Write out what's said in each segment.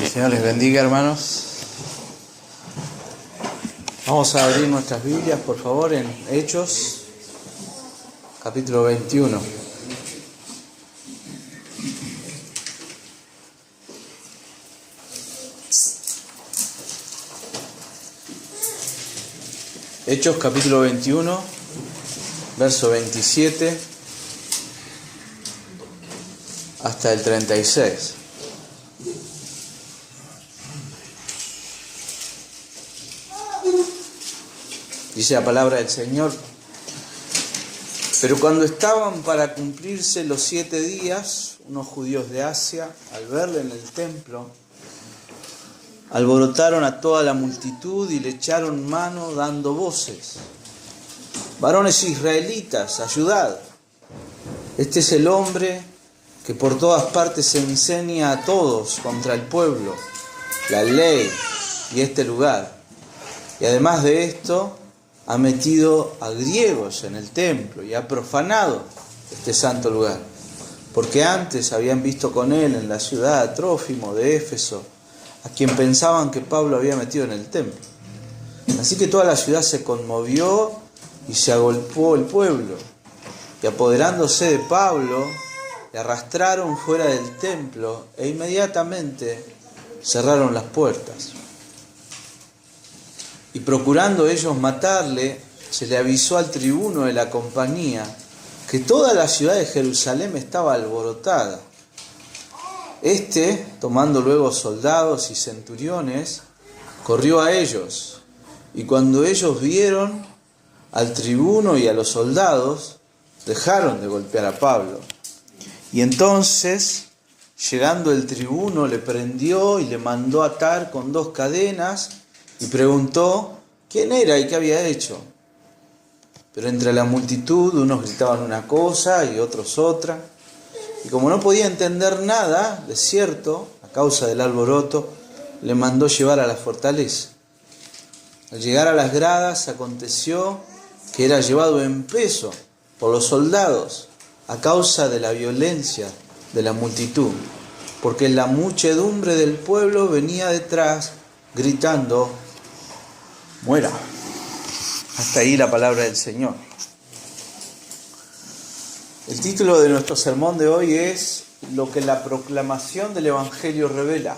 El Señor les bendiga, hermanos. Vamos a abrir nuestras Biblias, por favor, en Hechos, capítulo 21. Hechos, capítulo 21, verso 27 hasta el 36. Dice la palabra del Señor: pero cuando estaban para cumplirse los 7 días, unos judíos de Asia, al verle en el templo, alborotaron a toda la multitud y le echaron mano dando voces: varones israelitas, ayudad. Este es el hombre que por todas partes enseña a todos contra el pueblo, la ley y este lugar. Y además de esto, ha metido a griegos en el templo y ha profanado este santo lugar. Porque antes habían visto con él en la ciudad a Trófimo de Éfeso, a quien pensaban que Pablo había metido en el templo. Así que toda la ciudad se conmovió y se agolpó el pueblo. Y apoderándose de Pablo, le arrastraron fuera del templo e inmediatamente cerraron las puertas. Y procurando ellos matarle, se le avisó al tribuno de la compañía que toda la ciudad de Jerusalén estaba alborotada. Este, tomando luego soldados y centuriones, corrió a ellos, y cuando ellos vieron al tribuno y a los soldados, dejaron de golpear a Pablo. Y entonces, llegando el tribuno, le prendió y le mandó atar con 2 cadenas, y preguntó quién era y qué había hecho. Pero entre la multitud unos gritaban una cosa y otros otra. Y como no podía entender nada, de cierto, a causa del alboroto, le mandó llevar a la fortaleza. Al llegar a las gradas, aconteció que era llevado en peso por los soldados a causa de la violencia de la multitud, porque la muchedumbre del pueblo venía detrás gritando: muera. Hasta ahí la palabra del Señor. El título de nuestro sermón de hoy es Lo que la proclamación del Evangelio revela.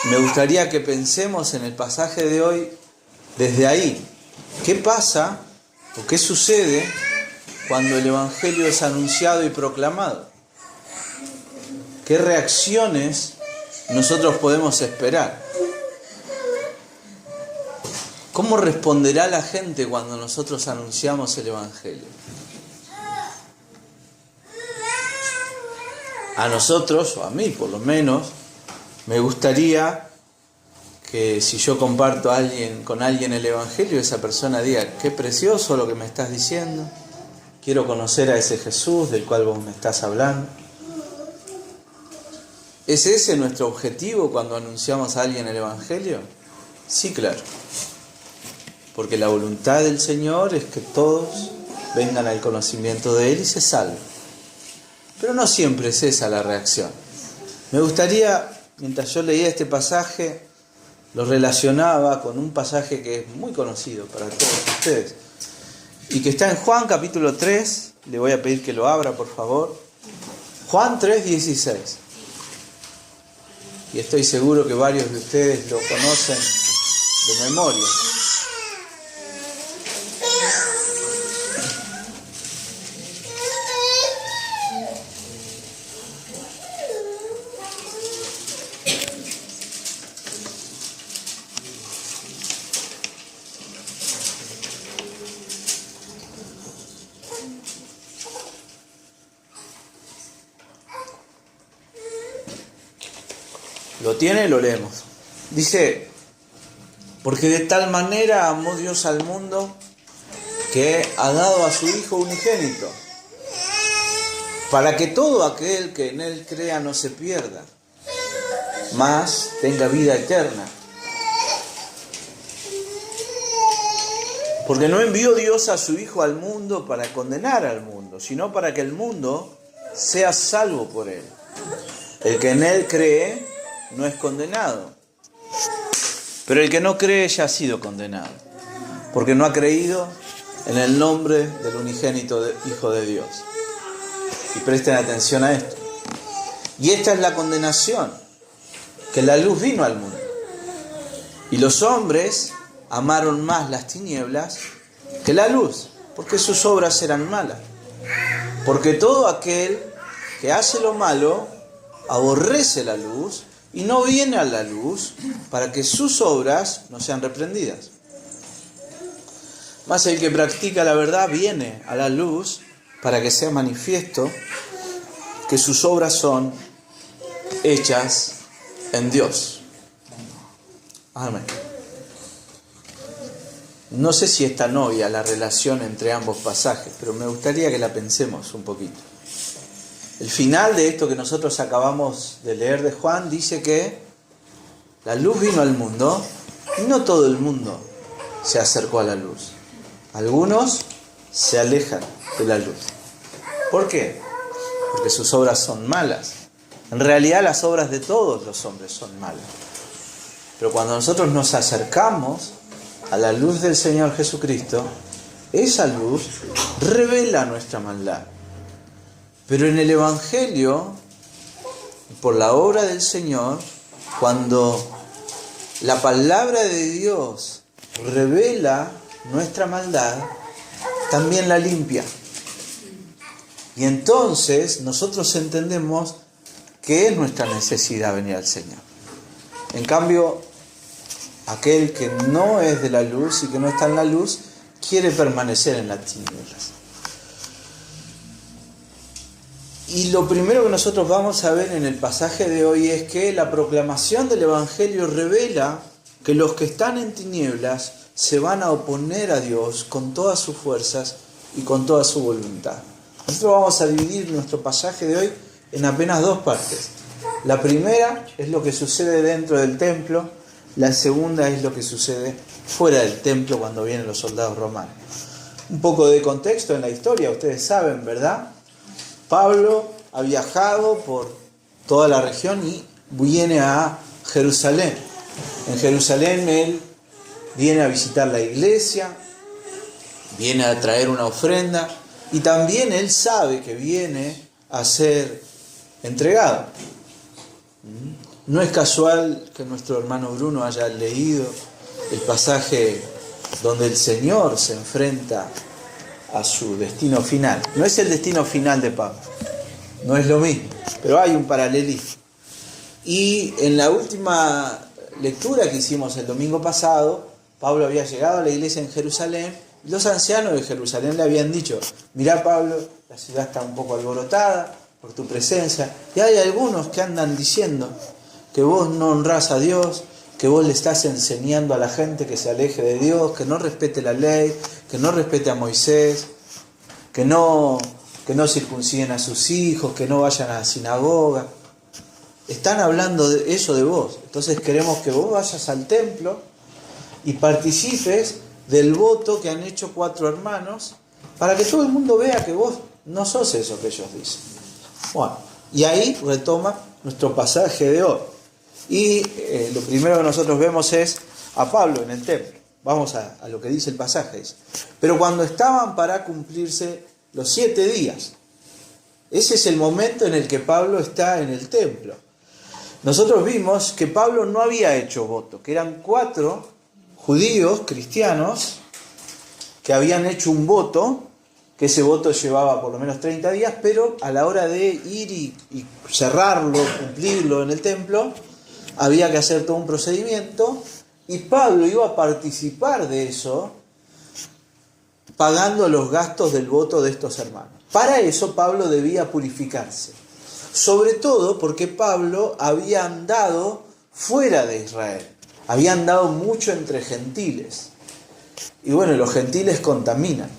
Me gustaría que pensemos en el pasaje de hoy desde ahí. ¿Qué pasa o qué sucede cuando el Evangelio es anunciado y proclamado? ¿Qué reacciones nosotros podemos esperar? ¿Cómo responderá la gente cuando nosotros anunciamos el Evangelio? A nosotros, o a mí por lo menos, me gustaría que si yo comparto con alguien el Evangelio, esa persona diga: qué precioso lo que me estás diciendo, quiero conocer a ese Jesús del cual vos me estás hablando. ¿Es ese nuestro objetivo cuando anunciamos a alguien el Evangelio? Sí, claro. Porque la voluntad del Señor es que todos vengan al conocimiento de Él y se salven. Pero no siempre es esa la reacción. Me gustaría, mientras yo leía este pasaje, lo relacionaba con un pasaje que es muy conocido para todos ustedes y que está en Juan capítulo 3. Le voy a pedir que lo abra, por favor. Juan 3:16. Y estoy seguro que varios de ustedes lo conocen de memoria. ¿Lo tiene? Lo leemos. Dice: porque de tal manera amó Dios al mundo que ha dado a su Hijo unigénito, para que todo aquel que en Él crea no se pierda, mas tenga vida eterna. Porque no envió Dios a su Hijo al mundo para condenar al mundo, sino para que el mundo sea salvo por él. El que en él cree no es condenado, pero el que no cree ya ha sido condenado, porque no ha creído en el nombre del unigénito Hijo de Dios. Y presten atención a esto. Y esta es la condenación, que la luz vino al mundo. Y los hombres amaron más las tinieblas que la luz, porque sus obras eran malas. Porque todo aquel que hace lo malo aborrece la luz y no viene a la luz para que sus obras no sean reprendidas. Mas el que practica la verdad viene a la luz para que sea manifiesto que sus obras son hechas en Dios. Amén. No sé si es tan obvia la relación entre ambos pasajes, pero me gustaría que la pensemos un poquito. El final de esto que nosotros acabamos de leer de Juan dice que la luz vino al mundo y no todo el mundo se acercó a la luz. Algunos se alejan de la luz. ¿Por qué? Porque sus obras son malas. En realidad las obras de todos los hombres son malas. Pero cuando nosotros nos acercamos a la luz del Señor Jesucristo, esa luz revela nuestra maldad. Pero en el Evangelio, por la obra del Señor, cuando la palabra de Dios revela nuestra maldad, también la limpia. Y entonces nosotros entendemos que es nuestra necesidad venir al Señor. En cambio, aquel que no es de la luz y que no está en la luz, quiere permanecer en las tinieblas. Y lo primero que nosotros vamos a ver en el pasaje de hoy es que la proclamación del Evangelio revela que los que están en tinieblas se van a oponer a Dios con todas sus fuerzas y con toda su voluntad. Nosotros vamos a dividir nuestro pasaje de hoy en apenas dos partes. La primera es lo que sucede dentro del templo, la segunda es lo que sucede fuera del templo cuando vienen los soldados romanos. Un poco de contexto en la historia, ustedes saben, ¿verdad? Pablo ha viajado por toda la región y viene a Jerusalén. En Jerusalén él viene a visitar la iglesia, viene a traer una ofrenda y también él sabe que viene a ser entregado. No es casual que nuestro hermano Bruno haya leído el pasaje donde el Señor se enfrenta a su destino final. No es el destino final de Pablo, no es lo mismo, pero hay un paralelismo. Y en la última lectura que hicimos el domingo pasado, Pablo había llegado a la iglesia en Jerusalén y los ancianos de Jerusalén le habían dicho: mirá, Pablo, la ciudad está un poco alborotada por tu presencia y hay algunos que andan diciendo que vos no honrás a Dios, que vos le estás enseñando a la gente que se aleje de Dios, que no respete la ley, que no respete a Moisés, que no circunciden a sus hijos, que no vayan a la sinagoga. Están hablando de eso de vos. Entonces queremos que vos vayas al templo y participes del voto que han hecho 4 hermanos para que todo el mundo vea que vos no sos eso que ellos dicen. Bueno, y ahí retoma nuestro pasaje de hoy. Y lo primero que nosotros vemos es a Pablo en el templo. Vamos a lo que dice el pasaje. Pero cuando estaban para cumplirse los 7 días, ese es el momento en el que Pablo está en el templo. Nosotros vimos que Pablo no había hecho voto, que eran 4 judíos cristianos que habían hecho un voto, que ese voto llevaba por lo menos 30 días, pero a la hora de ir y cerrarlo, cumplirlo en el templo, había que hacer todo un procedimiento y Pablo iba a participar de eso pagando los gastos del voto de estos hermanos. Para eso Pablo debía purificarse, sobre todo porque Pablo había andado fuera de Israel, había andado mucho entre gentiles. Y bueno, los gentiles contaminan,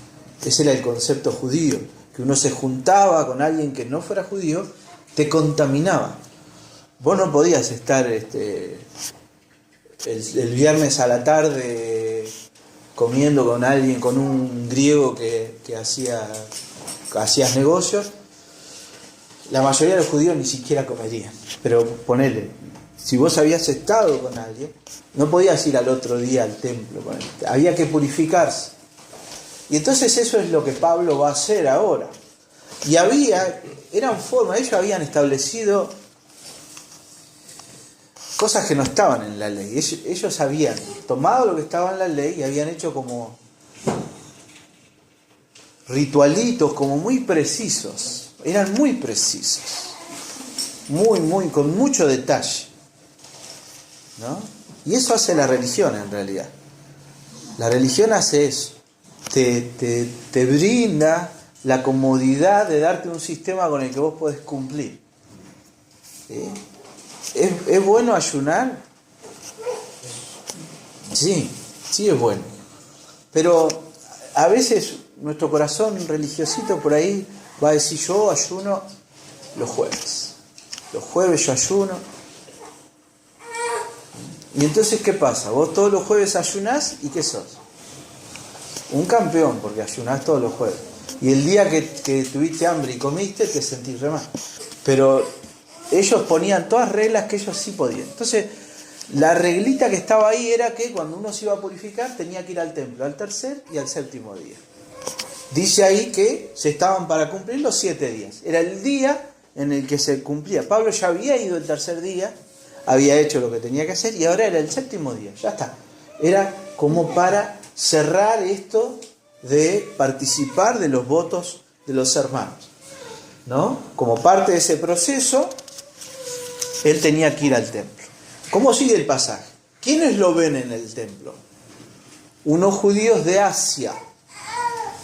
ese era el concepto judío, que uno se juntaba con alguien que no fuera judío, te contaminaba. Vos no podías estar el viernes a la tarde comiendo con alguien, con un griego que hacías negocios, la mayoría de los judíos ni siquiera comerían. Pero ponele, si vos habías estado con alguien, no podías ir al otro día al templo con él, había que purificarse. Y entonces eso es lo que Pablo va a hacer ahora. Y eran formas, ellos habían establecido cosas que no estaban en la ley. Ellos habían tomado lo que estaba en la ley y habían hecho como ritualitos, como muy precisos. Eran muy precisos. Con mucho detalle. ¿No? Y eso hace la religión en realidad. La religión hace eso. Te brinda la comodidad de darte un sistema con el que vos podés cumplir. ¿Sí? ¿Es bueno ayunar? Sí es bueno. Pero a veces nuestro corazón religiosito por ahí va a decir, yo ayuno los jueves. Los jueves yo ayuno. Y entonces, ¿qué pasa? Vos todos los jueves ayunás y ¿qué sos? Un campeón, porque ayunás todos los jueves. Y el día que tuviste hambre y comiste, te sentís re mal. Pero ellos ponían todas reglas que ellos sí podían. Entonces, la reglita que estaba ahí era que cuando uno se iba a purificar, tenía que ir al templo, al tercer y al séptimo día. Dice ahí que se estaban para cumplir los 7 días. Era el día en el que se cumplía. Pablo ya había ido el tercer día, había hecho lo que tenía que hacer y ahora era el séptimo día. Ya está. Era como para cerrar esto de participar de los votos de los hermanos, ¿no? Como parte de ese proceso, él tenía que ir al templo. ¿Cómo sigue el pasaje? ¿Quiénes lo ven en el templo? Unos judíos de Asia.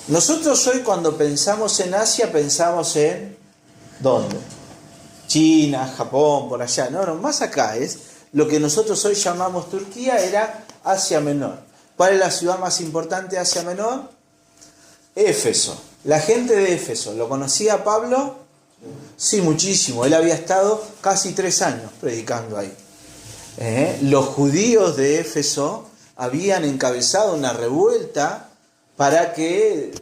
Nosotros hoy cuando pensamos en Asia pensamos en ¿dónde? China, Japón, por allá. No, más acá es lo que nosotros hoy llamamos Turquía, era Asia Menor. ¿Cuál es la ciudad más importante de Asia Menor? Éfeso. La gente de Éfeso, ¿lo conocía Pablo? Sí, muchísimo. Él había estado casi 3 años predicando ahí. Los judíos de Éfeso habían encabezado una revuelta para que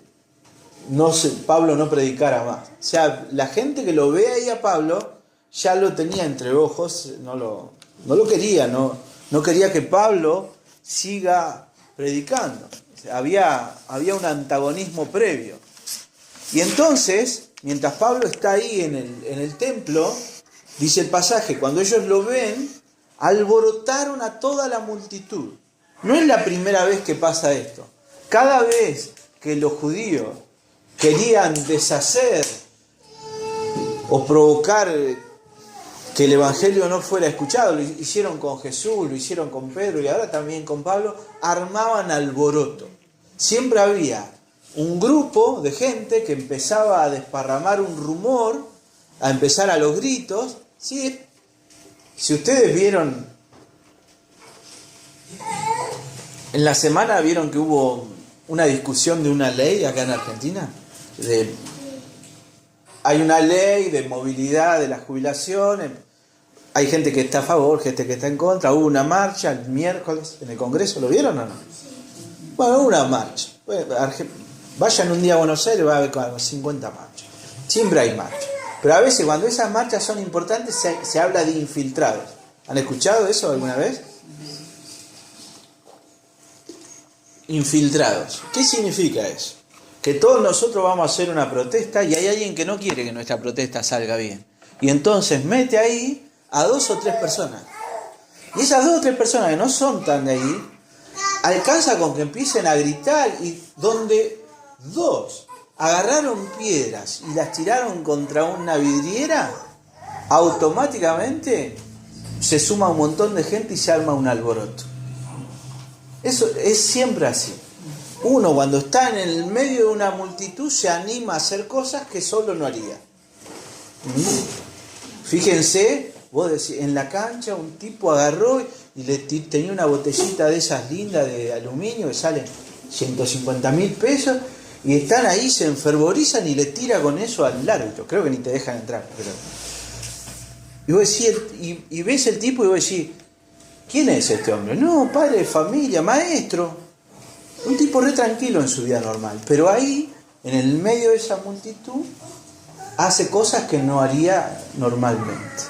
Pablo no predicara más. O sea, la gente que lo ve ahí a Pablo ya lo tenía entre ojos, no lo quería, no quería que Pablo siga predicando. O sea, había un antagonismo previo. Y entonces, mientras Pablo está ahí en el templo, dice el pasaje, cuando ellos lo ven, alborotaron a toda la multitud. No es la primera vez que pasa esto. Cada vez que los judíos querían deshacer o provocar que el evangelio no fuera escuchado, lo hicieron con Jesús, lo hicieron con Pedro y ahora también con Pablo, armaban alboroto. Siempre había un grupo de gente que empezaba a desparramar un rumor, a empezar a los gritos. ¿Sí? Si ustedes vieron, en la semana vieron que hubo una discusión de una ley acá en Argentina. Hay una ley de movilidad de las jubilaciones. Hay gente que está a favor, gente que está en contra. Hubo una marcha el miércoles en el Congreso, ¿lo vieron o no? Bueno, hubo una marcha. Vayan un día a Buenos Aires, va a haber como 50 marchas. Siempre hay marchas. Pero a veces cuando esas marchas son importantes se habla de infiltrados. ¿Han escuchado eso alguna vez? Infiltrados. ¿Qué significa eso? Que todos nosotros vamos a hacer una protesta y hay alguien que no quiere que nuestra protesta salga bien. Y entonces mete ahí a 2 o 3 personas. Y esas 2 o 3 personas que no son tan de ahí, alcanza con que empiecen a gritar y donde 2 agarraron piedras y las tiraron contra una vidriera, automáticamente se suma un montón de gente y se arma un alboroto. Eso es siempre así. Uno cuando está en el medio de una multitud se anima a hacer cosas que solo no haría. Fíjense, vos decís, en la cancha un tipo agarró y tenía una botellita de esas lindas de aluminio que salen 150.000 pesos y están ahí, se enfervorizan y le tira con eso al árbitro. Creo que ni te dejan entrar. Pero... Y vos decís, y ves el tipo y vos decís, ¿quién es este hombre? No, padre de familia, maestro. Un tipo re tranquilo en su vida normal, pero ahí, en el medio de esa multitud, hace cosas que no haría normalmente.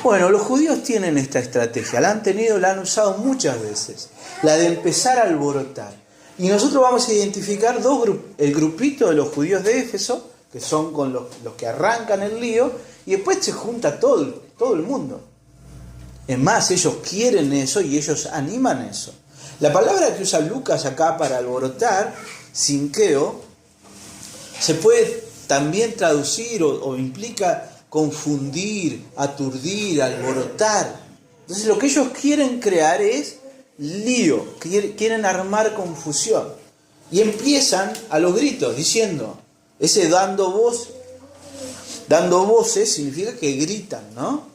Bueno, los judíos tienen esta estrategia, la han usado muchas veces, la de empezar a alborotar. Y nosotros vamos a identificar el grupito de los judíos de Éfeso, que son con los que arrancan el lío, y después se junta todo el mundo. Es más, ellos quieren eso y ellos animan eso. La palabra que usa Lucas acá para alborotar, sinqueo, se puede también traducir o implica confundir, aturdir, alborotar. Entonces lo que ellos quieren crear es lío, quieren armar confusión. Y empiezan a los gritos diciendo, ese dando voces significa que gritan, ¿no?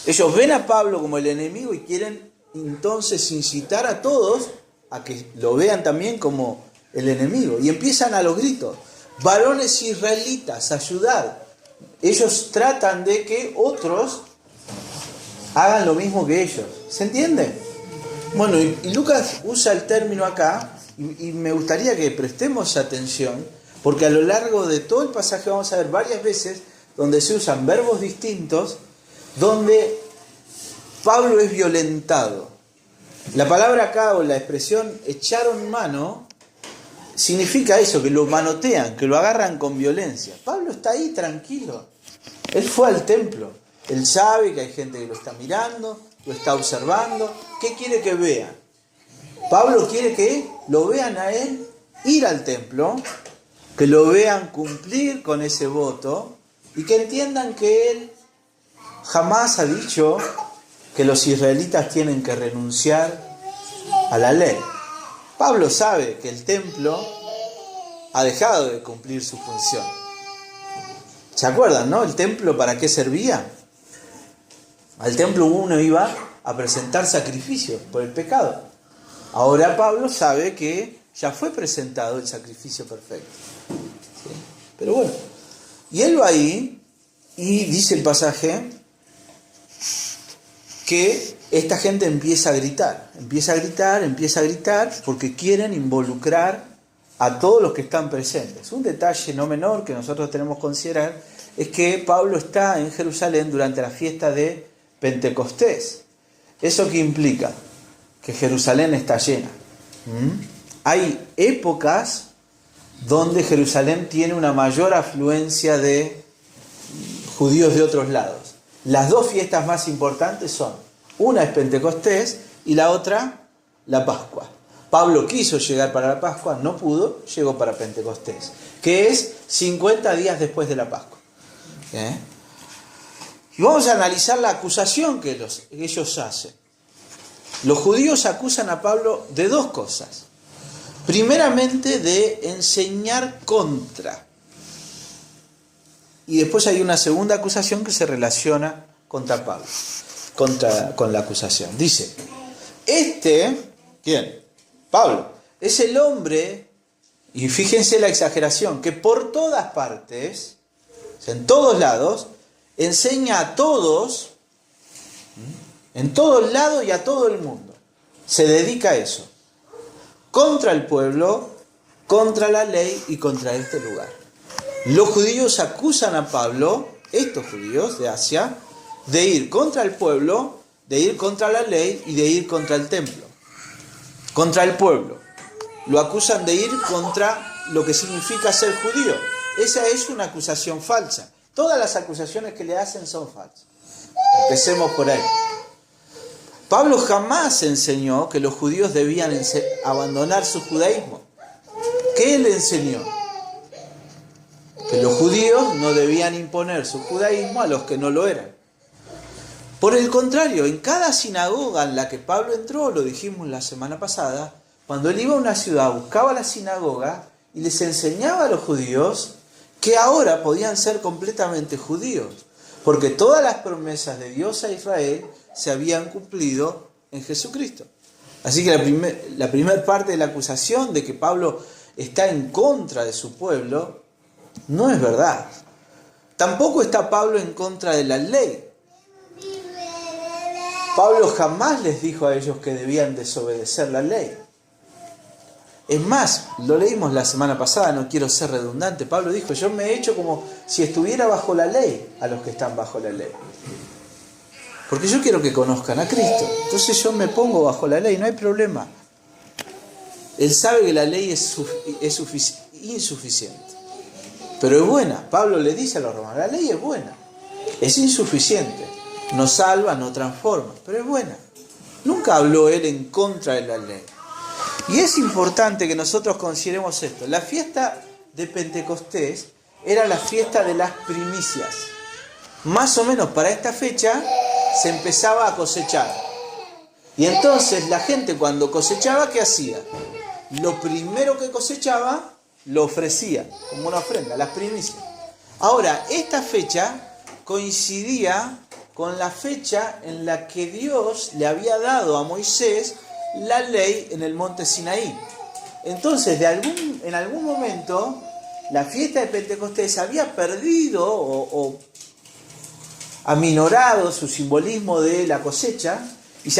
Ellos ven a Pablo como el enemigo y quieren entonces incitar a todos a que lo vean también como el enemigo. Y empiezan a los gritos, varones israelitas, ayudad. Ellos tratan de que otros hagan lo mismo que ellos. ¿Se entiende? Bueno, y Lucas usa el término acá, y me gustaría que prestemos atención, porque a lo largo de todo el pasaje vamos a ver varias veces donde se usan verbos distintos, donde Pablo es violentado. La palabra acá, o la expresión echaron mano, significa eso, que lo manotean, que lo agarran con violencia. Pablo está ahí tranquilo. Él fue al templo. Él sabe que hay gente que lo está mirando, lo está observando. ¿Qué quiere que vean? Pablo quiere que lo vean a él ir al templo, que lo vean cumplir con ese voto y que entiendan que él jamás ha dicho que los israelitas tienen que renunciar a la ley. Pablo sabe que el templo ha dejado de cumplir su función. ¿Se acuerdan, no? ¿El templo para qué servía? Al templo uno iba a presentar sacrificios por el pecado. Ahora Pablo sabe que ya fue presentado el sacrificio perfecto. ¿Sí? Pero bueno, y él va ahí y dice el pasaje que esta gente empieza a gritar, porque quieren involucrar a todos los que están presentes. Un detalle no menor que nosotros tenemos que considerar es que Pablo está en Jerusalén durante la fiesta de Pentecostés. ¿Eso qué implica? Que Jerusalén está llena. Hay épocas donde Jerusalén tiene una mayor afluencia de judíos de otros lados. Las dos fiestas más importantes son, una es Pentecostés y la otra, la Pascua. Pablo quiso llegar para la Pascua, no pudo, llegó para Pentecostés, que es 50 días después de la Pascua. Y vamos a analizar la acusación que ellos hacen. Los judíos acusan a Pablo de dos cosas. Primeramente, de enseñar contra. Y después hay una segunda acusación que se relaciona contra Pablo, con la acusación. Dice, ¿quién? Pablo, es el hombre, y fíjense la exageración, que por todas partes, en todos lados, enseña a todos, en todos lados y a todo el mundo. Se dedica a eso. Contra el pueblo, contra la ley y contra este lugar. Los judíos acusan a Pablo, estos judíos de Asia, de ir contra el pueblo, de ir contra la ley y de ir contra el templo. Contra el pueblo. Lo acusan de ir contra lo que significa ser judío. Esa es una acusación falsa. Todas las acusaciones que le hacen son falsas. Empecemos por ahí. Pablo jamás enseñó que los judíos debían abandonar su judaísmo. ¿Qué le enseñó? Que los judíos no debían imponer su judaísmo a los que no lo eran. Por el contrario, en cada sinagoga en la que Pablo entró, lo dijimos la semana pasada, cuando él iba a una ciudad, buscaba la sinagoga y les enseñaba a los judíos que ahora podían ser completamente judíos, porque todas las promesas de Dios a Israel se habían cumplido en Jesucristo. Así que la primera parte de la acusación de que Pablo está en contra de su pueblo no es verdad. Tampoco está Pablo en contra de la ley. Pablo jamás les dijo a ellos que debían desobedecer la ley. Es más, lo leímos la semana pasada, no quiero ser redundante. Pablo dijo, yo me he hecho como si estuviera bajo la ley a los que están bajo la ley. Porque yo quiero que conozcan a Cristo. Entonces yo me pongo bajo la ley, no hay problema. Él sabe que la ley es insuficiente. Pero es buena. Pablo le dice a los romanos, la ley es buena. Es insuficiente. No salva, no transforma, pero es buena. Nunca habló él en contra de la ley. Y es importante que nosotros consideremos esto. La fiesta de Pentecostés era la fiesta de las primicias. Más o menos para esta fecha se empezaba a cosechar. Y entonces la gente cuando cosechaba, ¿qué hacía? Lo primero que cosechaba lo ofrecía como una ofrenda, las primicias. Ahora, esta fecha coincidía con la fecha en la que Dios le había dado a Moisés la ley en el monte Sinaí. Entonces, en algún momento, la fiesta de Pentecostés había perdido o aminorado su simbolismo de la cosecha y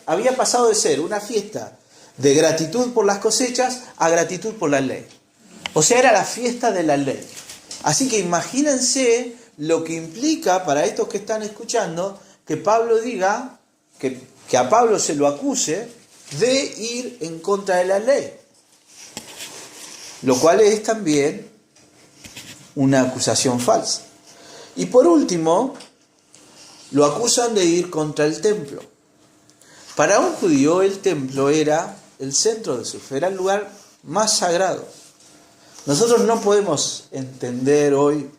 había pasado de ser una fiesta de gratitud por las cosechas a gratitud por la ley. O sea, era la fiesta de la ley. Así que imagínense lo que implica para estos que están escuchando que Pablo diga, que a Pablo se lo acuse de ir en contra de la ley. Lo cual es también una acusación falsa. Y por último, lo acusan de ir contra el templo. Para un judío el templo era el centro de su fe, era el lugar más sagrado. Nosotros no podemos entender hoy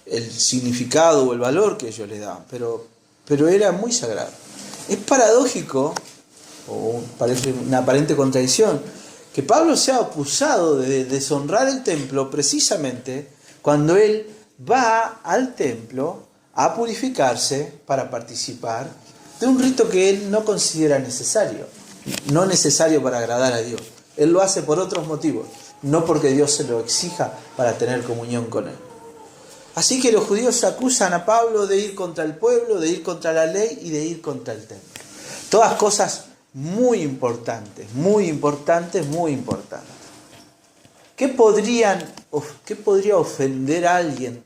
el significado o el valor que ellos le daban, pero era muy sagrado. Es paradójico, o parece una aparente contradicción, que Pablo sea acusado de deshonrar el templo precisamente cuando él va al templo a purificarse para participar de un rito que él no considera necesario, no necesario para agradar a Dios. Él lo hace por otros motivos, no porque Dios se lo exija para tener comunión con él. Así que los judíos acusan a Pablo de ir contra el pueblo, de ir contra la ley y de ir contra el templo. Todas cosas muy importantes, muy importantes, muy importantes. ¿Qué podría ofender a alguien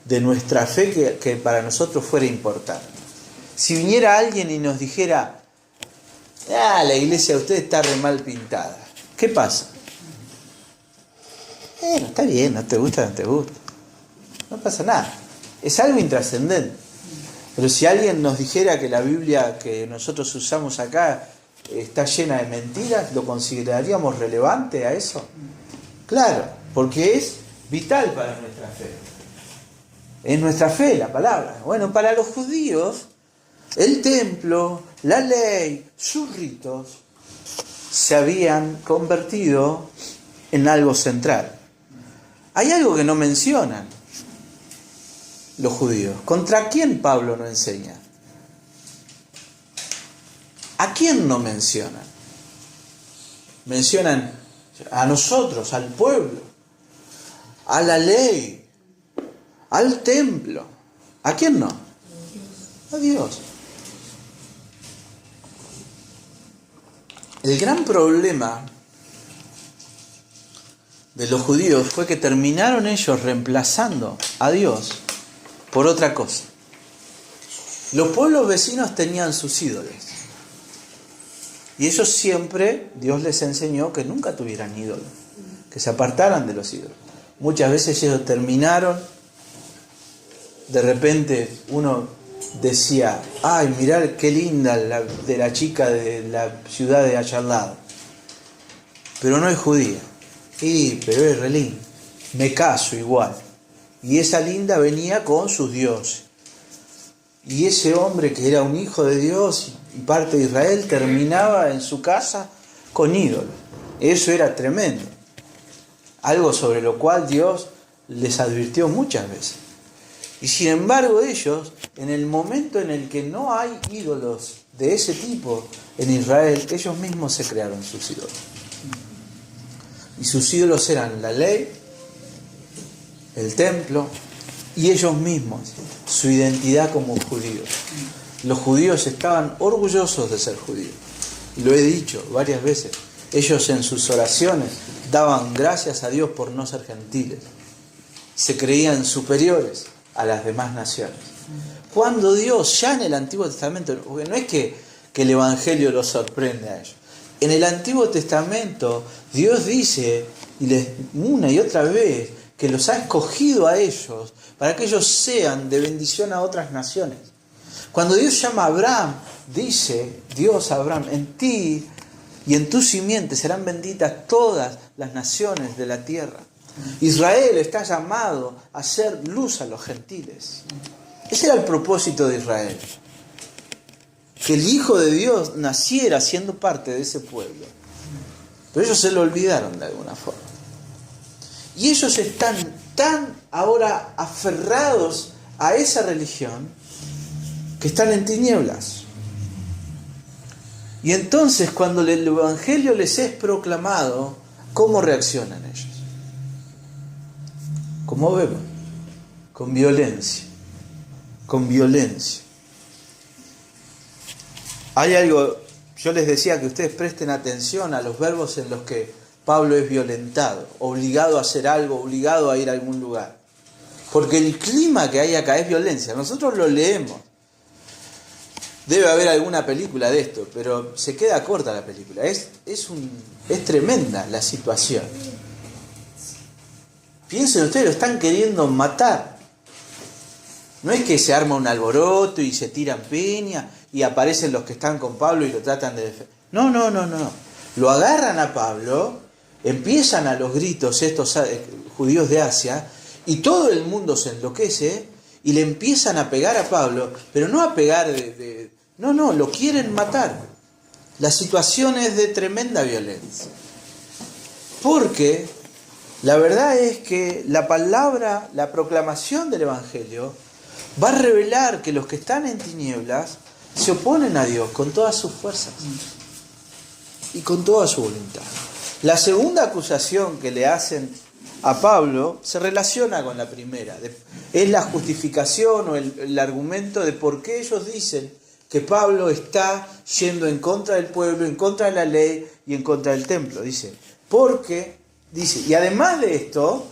de nuestra fe que para nosotros fuera importante? Si viniera alguien y nos dijera, la iglesia de usted está re mal pintada, ¿qué pasa? Está bien, no te gusta, no te gusta. No pasa nada. Es algo intrascendente. Pero si alguien nos dijera que la Biblia que nosotros usamos acá está llena de mentiras, ¿lo consideraríamos relevante a eso? Claro, porque es vital para nuestra fe. Es nuestra fe la palabra. Bueno, para los judíos, el templo, la ley, sus ritos se habían convertido en algo central. Hay algo que no mencionan los judíos. ¿Contra quién Pablo no enseña? ¿A quién no mencionan? Mencionan a nosotros, al pueblo, a la ley, al templo. ¿A quién no? A Dios. El gran problema de los judíos fue que terminaron ellos reemplazando a Dios por otra cosa. Los pueblos vecinos tenían sus ídolos. Y ellos siempre, Dios les enseñó que nunca tuvieran ídolos, que se apartaran de los ídolos. Muchas veces ellos terminaron, de repente uno decía, ay, mirá qué linda de la chica de la ciudad de allá al lado, pero no es judía. Pero es re linda, me caso igual. Y esa linda venía con sus dioses. Y ese hombre que era un hijo de Dios y parte de Israel terminaba en su casa con ídolos. Eso era tremendo. Algo sobre lo cual Dios les advirtió muchas veces. Y sin embargo ellos, en el momento en el que no hay ídolos de ese tipo en Israel, ellos mismos se crearon sus ídolos. Y sus ídolos eran la ley, el templo y ellos mismos, su identidad como judíos. Los judíos estaban orgullosos de ser judíos. Y lo he dicho varias veces. Ellos en sus oraciones daban gracias a Dios por no ser gentiles. Se creían superiores a las demás naciones. Cuando Dios, ya en el Antiguo Testamento, porque no es que el Evangelio los sorprende a ellos. En el Antiguo Testamento Dios dice, una y otra vez, que los ha escogido a ellos para que ellos sean de bendición a otras naciones. Cuando Dios llama a Abraham, dice Dios a Abraham, en ti y en tu simiente serán benditas todas las naciones de la tierra. Israel está llamado a ser luz a los gentiles. Ese era el propósito de Israel. Que el Hijo de Dios naciera siendo parte de ese pueblo. Pero ellos se lo olvidaron de alguna forma. Y ellos están tan ahora aferrados a esa religión que están en tinieblas. Y entonces cuando el Evangelio les es proclamado, ¿cómo reaccionan ellos? Como vemos, con violencia. Con violencia. Hay algo, yo les decía que ustedes presten atención a los verbos en los que Pablo es violentado, obligado a hacer algo, obligado a ir a algún lugar. Porque el clima que hay acá es violencia. Nosotros lo leemos. Debe haber alguna película de esto, pero se queda corta la película. Es tremenda la situación. Piensen ustedes, lo están queriendo matar. No es que se arma un alboroto y se tiran piña y aparecen los que están con Pablo y lo tratan de defender. No. Lo agarran a Pablo, empiezan a los gritos estos judíos de Asia y todo el mundo se enloquece y le empiezan a pegar a Pablo, pero no a pegar no, lo quieren matar. La situación es de tremenda violencia. Porque la verdad es que la palabra, la proclamación del Evangelio va a revelar que los que están en tinieblas se oponen a Dios con todas sus fuerzas y con toda su voluntad. La segunda acusación que le hacen a Pablo se relaciona con la primera. Es la justificación o el argumento de por qué ellos dicen que Pablo está yendo en contra del pueblo, en contra de la ley y en contra del templo. Dice, y además de esto,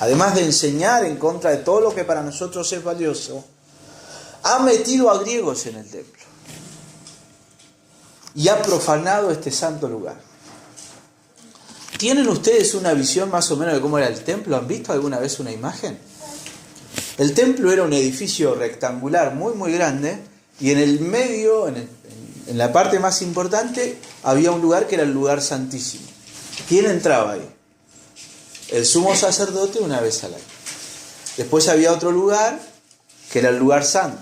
además de enseñar en contra de todo lo que para nosotros es valioso, ha metido a griegos en el templo y ha profanado este santo lugar. ¿Tienen ustedes una visión más o menos de cómo era el templo? ¿Han visto alguna vez una imagen? El templo era un edificio rectangular muy muy grande y en el medio, en la parte más importante, había un lugar que era el lugar santísimo. ¿Quién entraba ahí? El sumo sacerdote una vez al año. Después había otro lugar que era el lugar santo.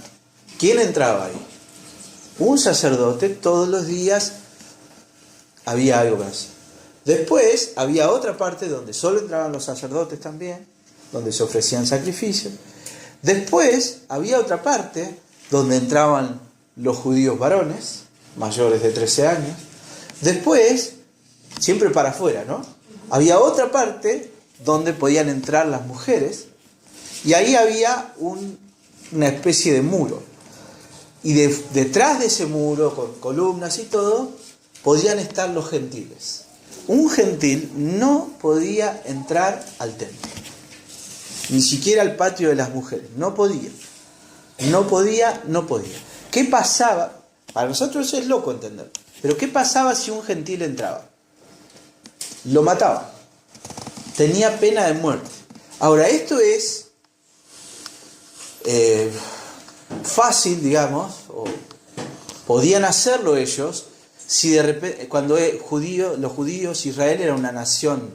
¿Quién entraba ahí? Un sacerdote. Todos los días había algo más. Después había otra parte donde solo entraban los sacerdotes también, donde se ofrecían sacrificios. Después había otra parte donde entraban los judíos varones, mayores de 13 años. Después, siempre para afuera, ¿no? Había otra parte donde podían entrar las mujeres, y ahí había una especie de muro. Y detrás de ese muro, con columnas y todo, podían estar los gentiles. Un gentil no podía entrar al templo, ni siquiera al patio de las mujeres. No podía. ¿Qué pasaba? Para nosotros es loco entender. Pero ¿qué pasaba si un gentil entraba? Lo mataban. Tenía pena de muerte. Ahora, esto es fácil, digamos, o podían hacerlo ellos, si de repente, cuando los judíos, Israel era una nación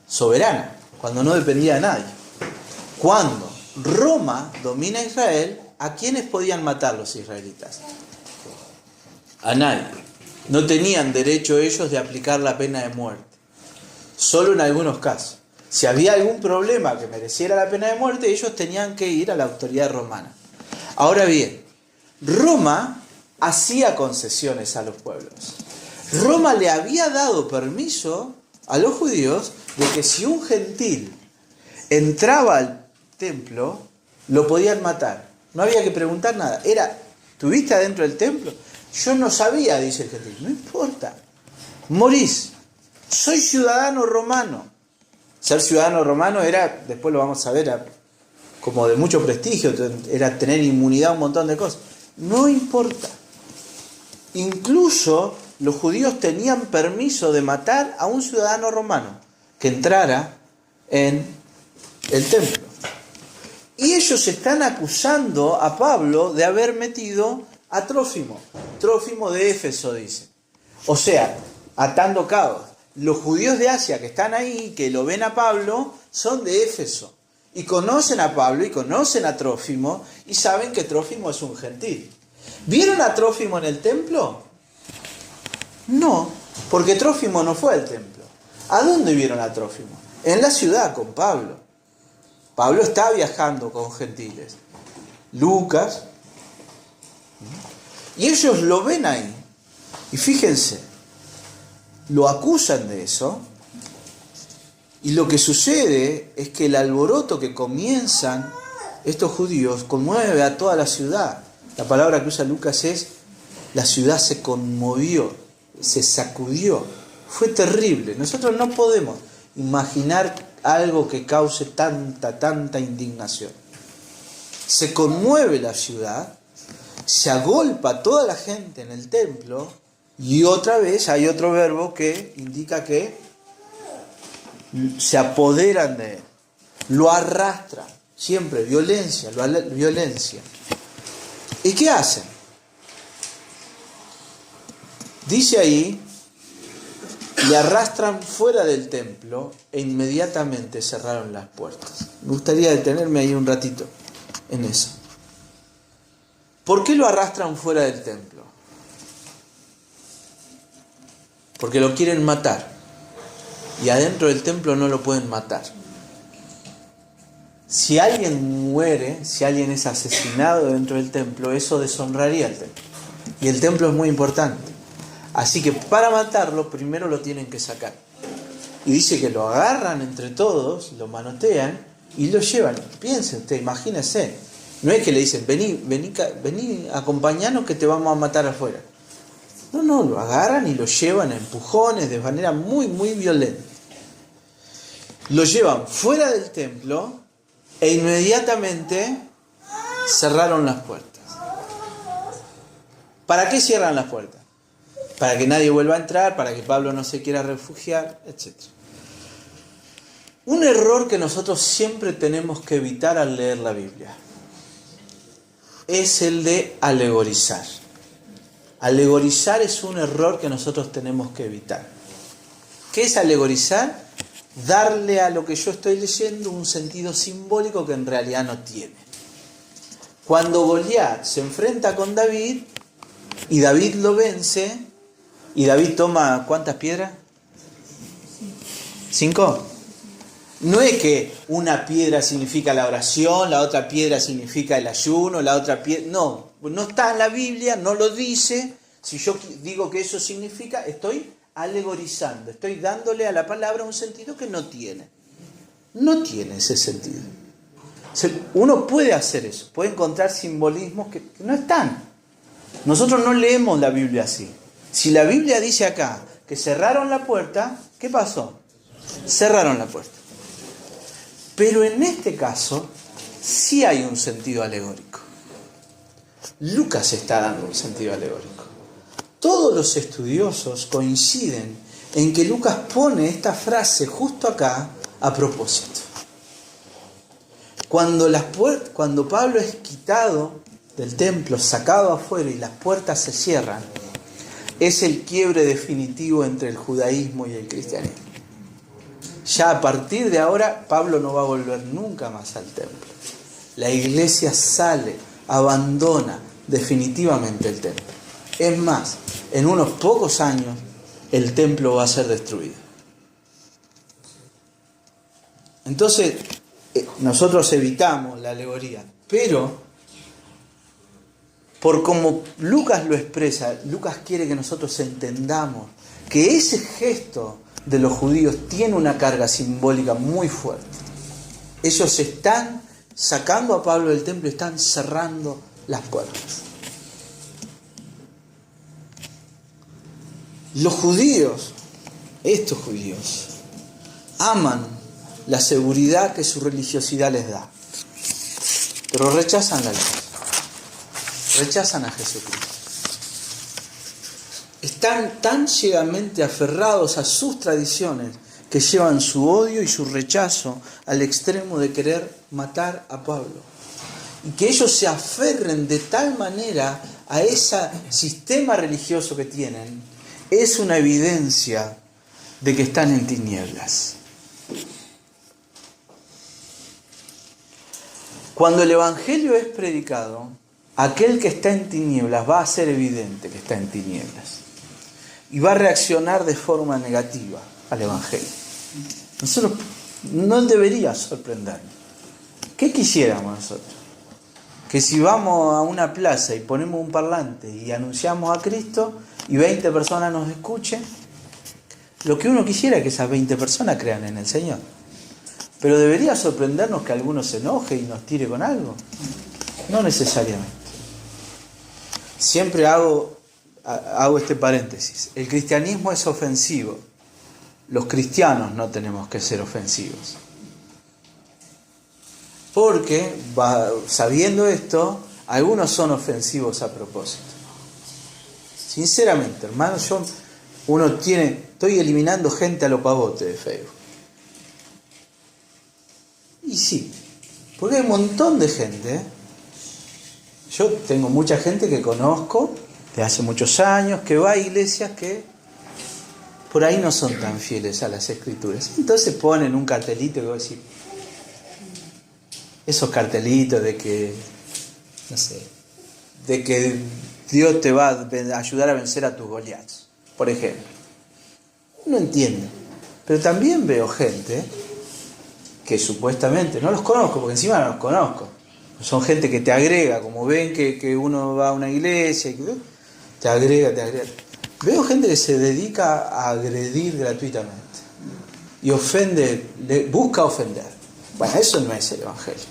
soberana, cuando no dependía de nadie. Cuando Roma domina Israel, ¿a quiénes podían matar los israelitas? A nadie. No tenían derecho ellos de aplicar la pena de muerte. Solo en algunos casos. Si había algún problema que mereciera la pena de muerte, ellos tenían que ir a la autoridad romana. Ahora bien, Roma hacía concesiones a los pueblos. Roma le había dado permiso a los judíos de que si un gentil entraba al templo, lo podían matar. No había que preguntar nada. ¿Estuviste adentro del templo? Yo no sabía, dice el gentil. No importa. morís. Soy ciudadano romano. Ser ciudadano romano era, después lo vamos a ver, era como de mucho prestigio, era tener inmunidad a un montón de cosas. No importa. Incluso los judíos tenían permiso de matar a un ciudadano romano que entrara en el templo. Y ellos están acusando a Pablo de haber metido a Trófimo. Trófimo de Éfeso, dice. O sea, atando cabos. Los judíos de Asia que están ahí, que lo ven a Pablo, son de Éfeso. Y conocen a Pablo y conocen a Trófimo y saben que Trófimo es un gentil. ¿Vieron a Trófimo en el templo? No, porque Trófimo no fue al templo. ¿A dónde vieron a Trófimo? En la ciudad con Pablo. Pablo está viajando con gentiles. Lucas. Y ellos lo ven ahí. Y fíjense, lo acusan de eso. Y lo que sucede es que el alboroto que comienzan estos judíos conmueve a toda la ciudad. La palabra que usa Lucas es: la ciudad se conmovió, se sacudió. Fue terrible. Nosotros no podemos imaginar algo que cause tanta indignación. Se conmueve la ciudad, se agolpa toda la gente en el templo, y otra vez hay otro verbo que indica que se apoderan de él, lo arrastran, siempre violencia, violencia. ¿Y qué hacen? Dice ahí, le arrastran fuera del templo e inmediatamente cerraron las puertas. Me gustaría detenerme ahí un ratito en eso. ¿Por qué lo arrastran fuera del templo? Porque lo quieren matar. Y adentro del templo no lo pueden matar. Si alguien muere, si alguien es asesinado dentro del templo, eso deshonraría el templo. Y el templo es muy importante. Así que para matarlo, primero lo tienen que sacar. Y dice que lo agarran entre todos, lo manotean y lo llevan. Piense usted, imagínese. No es que le dicen, vení, acompañanos que te vamos a matar afuera. No, lo agarran y lo llevan a empujones de manera muy violenta. Lo llevan fuera del templo e inmediatamente cerraron las puertas. ¿Para qué cierran las puertas? Para que nadie vuelva a entrar, para que Pablo no se quiera refugiar, etc. Un error que nosotros siempre tenemos que evitar al leer la Biblia es el de alegorizar. Alegorizar es un error que nosotros tenemos que evitar. ¿Qué es alegorizar? Darle a lo que yo estoy leyendo un sentido simbólico que en realidad no tiene. Cuando Goliat se enfrenta con David y David lo vence, y David toma ¿cuántas piedras? 5. No es que una piedra significa la oración, la otra piedra significa el ayuno, la otra piedra... No está en la Biblia, no lo dice. Si yo digo que eso significa, estoy alegorizando, estoy dándole a la palabra un sentido que no tiene. No tiene ese sentido. Uno puede hacer eso, puede encontrar simbolismos que no están. Nosotros no leemos la Biblia así. Si la Biblia dice acá que cerraron la puerta, ¿qué pasó? Cerraron la puerta. Pero en este caso, sí hay un sentido alegórico. Lucas está dando un sentido alegórico. Todos los estudiosos coinciden en que Lucas pone esta frase justo acá a propósito. Cuando Pablo es quitado del templo, sacado afuera y las puertas se cierran, es el quiebre definitivo entre el judaísmo y el cristianismo. Ya a partir de ahora, Pablo no va a volver nunca más al templo. La iglesia sale, abandona definitivamente el templo. Es más, en unos pocos años, el templo va a ser destruido. Entonces, nosotros evitamos la alegoría, pero por como Lucas lo expresa, Lucas quiere que nosotros entendamos que ese gesto de los judíos tiene una carga simbólica muy fuerte. Ellos están sacando a Pablo del templo y están cerrando las puertas. Los judíos estos judíos, aman la seguridad que su religiosidad les da, pero rechazan la ley, rechazan a Jesucristo. Están tan ciegamente aferrados a sus tradiciones que llevan su odio y su rechazo al extremo de querer matar a Pablo. Y que ellos se aferren de tal manera a ese sistema religioso que tienen, es una evidencia de que están en tinieblas. Cuando el Evangelio es predicado, aquel que está en tinieblas va a ser evidente que está en tinieblas. Y va a reaccionar de forma negativa al Evangelio. Nosotros no debería sorprendernos. ¿Qué quisiéramos nosotros? Que si vamos a una plaza y ponemos un parlante y anunciamos a Cristo y 20 personas nos escuchen, lo que uno quisiera es que esas 20 personas crean en el Señor. Pero debería sorprendernos que alguno se enoje y nos tire con algo. No necesariamente. Siempre hago este paréntesis. El cristianismo es ofensivo. Los cristianos no tenemos que ser ofensivos. Porque, sabiendo esto, algunos son ofensivos a propósito. Sinceramente, hermano, estoy eliminando gente a lo pavote de Facebook. Y sí, porque hay un montón de gente. Yo tengo mucha gente que conozco de hace muchos años, que va a iglesias que por ahí no son tan fieles a las Escrituras. Entonces ponen un cartelito que voy a decir, esos cartelitos de que, no sé, de que Dios te va a ayudar a vencer a tus Goliaths, por ejemplo. No entiendo. Pero también veo gente que supuestamente, no los conozco, porque encima no los conozco. Son gente que te agrega, como ven que uno va a una iglesia, te agrega. Veo gente que se dedica a agredir gratuitamente y busca ofender. Bueno, eso no es el Evangelio.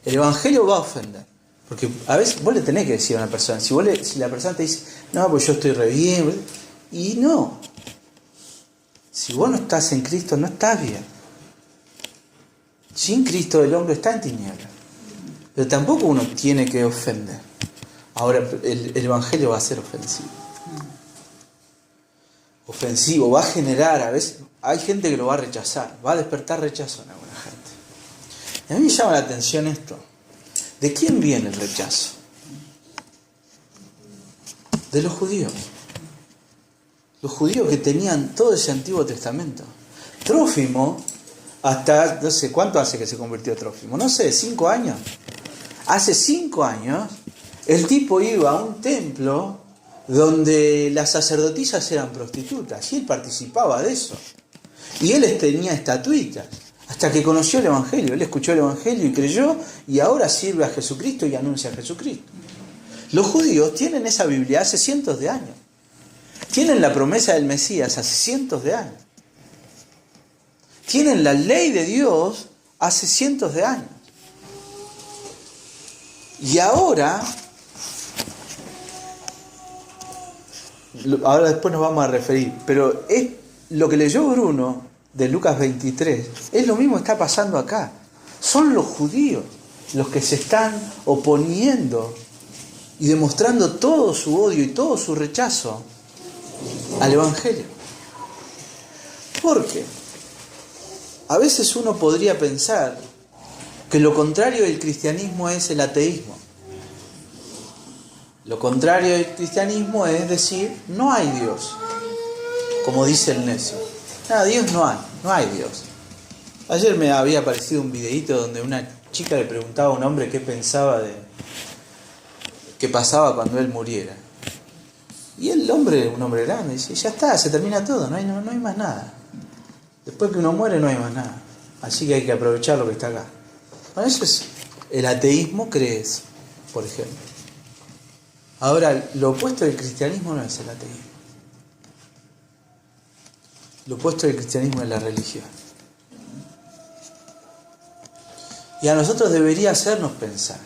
El Evangelio va a ofender. Porque a veces vos le tenés que decir a una persona, si la persona te dice, no, pues yo estoy re bien, y no. Si vos no estás en Cristo, no estás bien. Sin Cristo el hombre está en tinieblas. Pero tampoco uno tiene que ofender. Ahora, el Evangelio va a ser ofensivo. Ofensivo, va a generar, a veces, hay gente que lo va a rechazar, va a despertar rechazo en alguna gente. Y a mí me llama la atención esto. ¿De quién viene el rechazo? De los judíos. Los judíos que tenían todo ese Antiguo Testamento. Trófimo, hasta, no sé, ¿cuánto hace que se convirtió Trófimo? No sé, 5 años. Hace 5 años, el tipo iba a un templo donde las sacerdotisas eran prostitutas, y él participaba de eso. Y él tenía estatuitas, hasta que conoció el Evangelio. Él escuchó el Evangelio y creyó, y ahora sirve a Jesucristo y anuncia a Jesucristo. Los judíos tienen esa Biblia hace cientos de años. Tienen la promesa del Mesías hace cientos de años. Tienen la ley de Dios hace cientos de años. Y ahora después nos vamos a referir, pero es lo que leyó Bruno de Lucas 23, es lo mismo que está pasando acá. Son los judíos los que se están oponiendo y demostrando todo su odio y todo su rechazo al Evangelio. ¿Por qué? A veces uno podría pensar que lo contrario del cristianismo es el ateísmo. Lo contrario del cristianismo es decir, no hay Dios, como dice el necio. Nada, Dios no hay Dios. Ayer me había aparecido un videíto donde una chica le preguntaba a un hombre qué pensaba qué pasaba cuando él muriera. Y el hombre, un hombre grande, dice, ya está, se termina todo, no hay más nada. Después que uno muere no hay más nada. Así que hay que aprovechar lo que está acá. Bueno, eso es, el ateísmo cree eso, por ejemplo. Ahora, lo opuesto del cristianismo no es el ateísmo. Lo opuesto del cristianismo es la religión. Y a nosotros debería hacernos pensar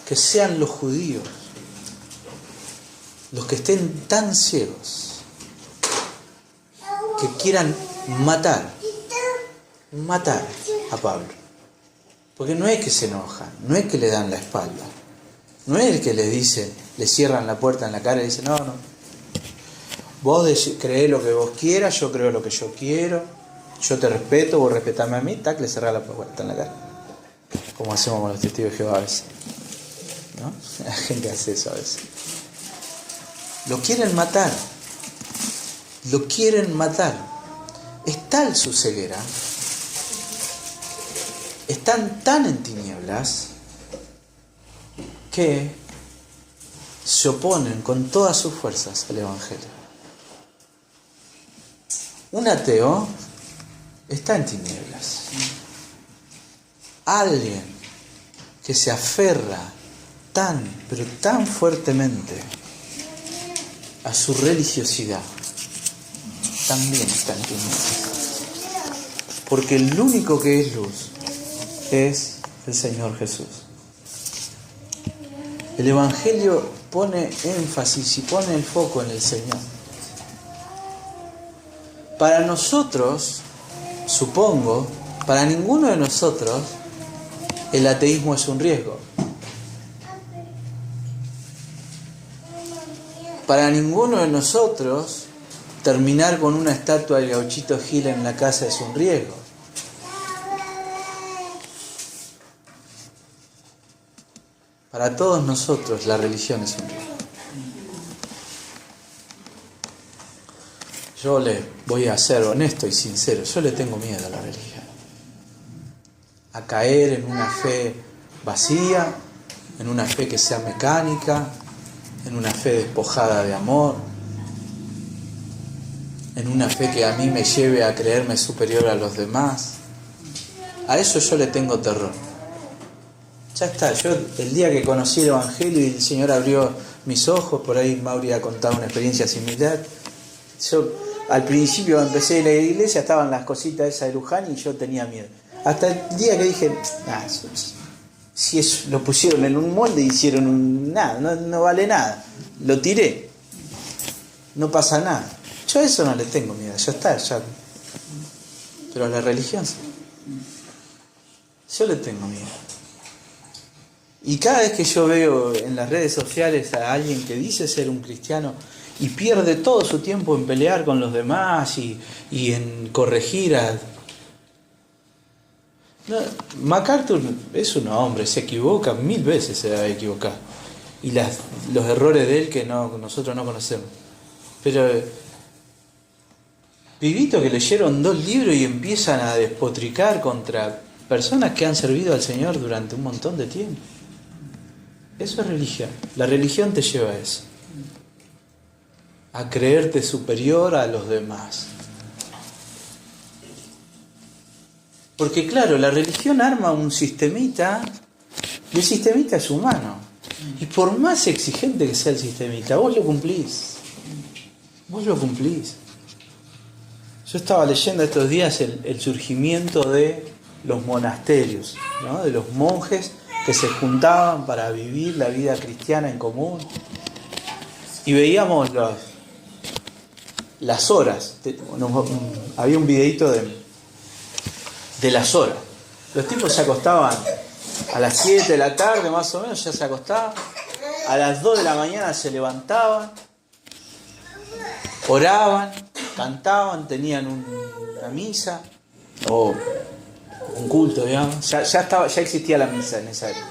que sean los judíos los que estén tan ciegos que quieran matar a Pablo. Porque no es que se enojan, no es que le dan la espalda, no es el que le dicen, le cierran la puerta en la cara y dicen, no, vos creés lo que vos quieras, yo creo lo que yo quiero, yo te respeto, vos respetame a mí, tac, le cerrás la puerta en la cara. Como hacemos con los testigos de Jehová a veces, ¿no? La gente hace eso a veces. Lo quieren matar. Es tal su ceguera, están tan en tinieblas que se oponen con todas sus fuerzas al Evangelio. Un ateo está en tinieblas. Alguien que se aferra pero tan fuertemente a su religiosidad también está en tinieblas. Porque el único que es luz es el Señor Jesús. El Evangelio pone énfasis y pone el foco en el Señor. Para nosotros, supongo, para ninguno de nosotros, el ateísmo es un riesgo. Para ninguno de nosotros, terminar con una estatua del Gauchito Gil en la casa es un riesgo. Para todos nosotros la religión es un riesgo. Yo le voy a ser honesto y sincero, yo le tengo miedo a la religión. A caer en una fe vacía, en una fe que sea mecánica, en una fe despojada de amor, en una fe que a mí me lleve a creerme superior a los demás. A eso yo le tengo terror. Ya está, yo el día que conocí el Evangelio y el Señor abrió mis ojos, por ahí Mauri ha contado una experiencia similar. Yo al principio cuando empecé a ir a la iglesia estaban las cositas esas de Luján y yo tenía miedo. Hasta el día que dije, si eso lo pusieron en un molde y hicieron nada, no vale nada. Lo tiré, no pasa nada. Yo a eso no le tengo miedo, ya está, ya. Pero a la religión sí. Yo le tengo miedo. Y cada vez que yo veo en las redes sociales a alguien que dice ser un cristiano y pierde todo su tiempo en pelear con los demás y en corregir a... No, MacArthur es un hombre, se equivoca, 1000 veces se va a equivocar. Y los errores de él que nosotros no conocemos. Pero pibitos que leyeron 2 libros y empiezan a despotricar contra personas que han servido al Señor durante un montón de tiempo. Eso es religión. La religión te lleva a eso. A creerte superior a los demás. Porque claro, la religión arma un sistemita y el sistemita es humano. Y por más exigente que sea el sistemita, vos lo cumplís. Vos lo cumplís. Yo estaba leyendo estos días el surgimiento de los monasterios, ¿no? De los monjes que se juntaban para vivir la vida cristiana en común. Y veíamos las horas. Había un videito de las horas. Los tipos se acostaban a las 7 de la tarde, más o menos, ya se acostaban. A las 2 de la mañana se levantaban, oraban, cantaban, tenían una misa o un culto, digamos. Ya existía la misa en esa época.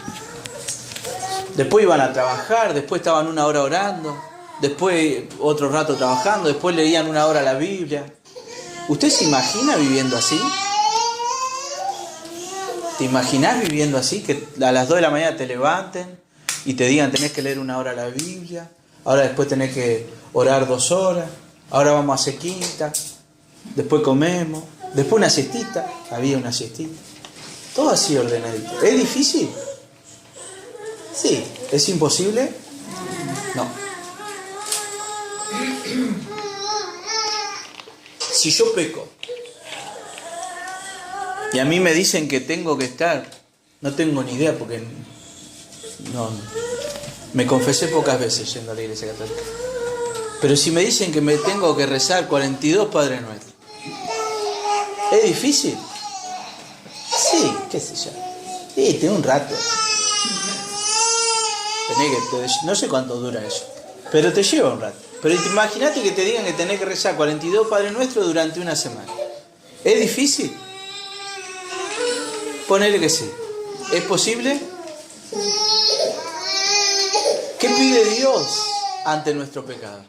Después iban a trabajar, después estaban 1 hora orando, después otro rato trabajando, después leían 1 hora la Biblia. ¿Usted se imagina viviendo así? ¿Te imaginás viviendo así? Que a las 2 de la mañana te levanten y te digan tenés que leer 1 hora la Biblia, ahora después tenés que orar 2 horas, ahora vamos a hacer quinta, después comemos, después una siestita, había una siestita. Todo así ordenadito. ¿Es difícil? Sí. ¿Es imposible? No. Si yo peco y a mí me dicen que tengo que estar, no tengo ni idea porque no, me confesé pocas veces yendo a la iglesia católica. Pero si me dicen que me tengo que rezar 42 Padre Nuestro, ¿Es difícil? Sí, qué sé yo. Sí, tiene un rato. No sé cuánto dura eso, pero te lleva un rato. Pero imagínate que te digan que tenés que rezar 42 Padre Nuestro durante una semana. ¿Es difícil? Ponele que sí. ¿Es posible? ¿Qué pide Dios ante nuestro pecado?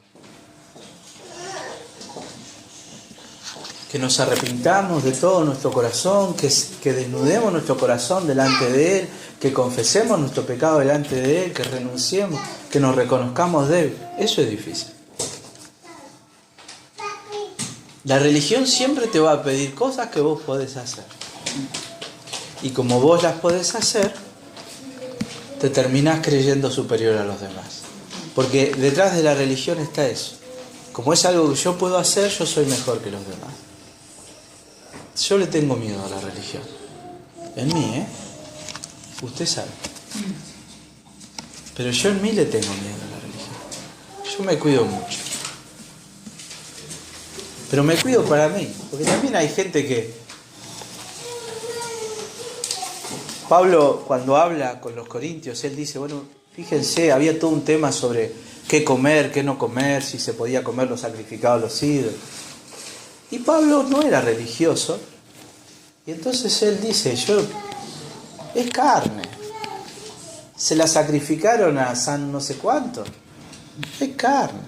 Que nos arrepintamos de todo nuestro corazón, que desnudemos nuestro corazón delante de Él, que confesemos nuestro pecado delante de Él, que renunciemos, que nos reconozcamos de Él. Eso es difícil. La religión siempre te va a pedir cosas que vos podés hacer. Y como vos las podés hacer, te terminás creyendo superior a los demás. Porque detrás de la religión está eso. Como es algo que yo puedo hacer, yo soy mejor que los demás. Yo le tengo miedo a la religión. En mí, usted sabe. Pero yo en mí le tengo miedo a la religión. Yo me cuido mucho. Pero me cuido para mí. Porque también hay gente que... Pablo, cuando habla con los corintios, él dice, bueno, fíjense, había todo un tema sobre qué comer, qué no comer, si se podía comer lo sacrificado a los ídolos. Y Pablo no era religioso. Y entonces él dice, es carne. Se la sacrificaron a San no sé cuánto. Es carne.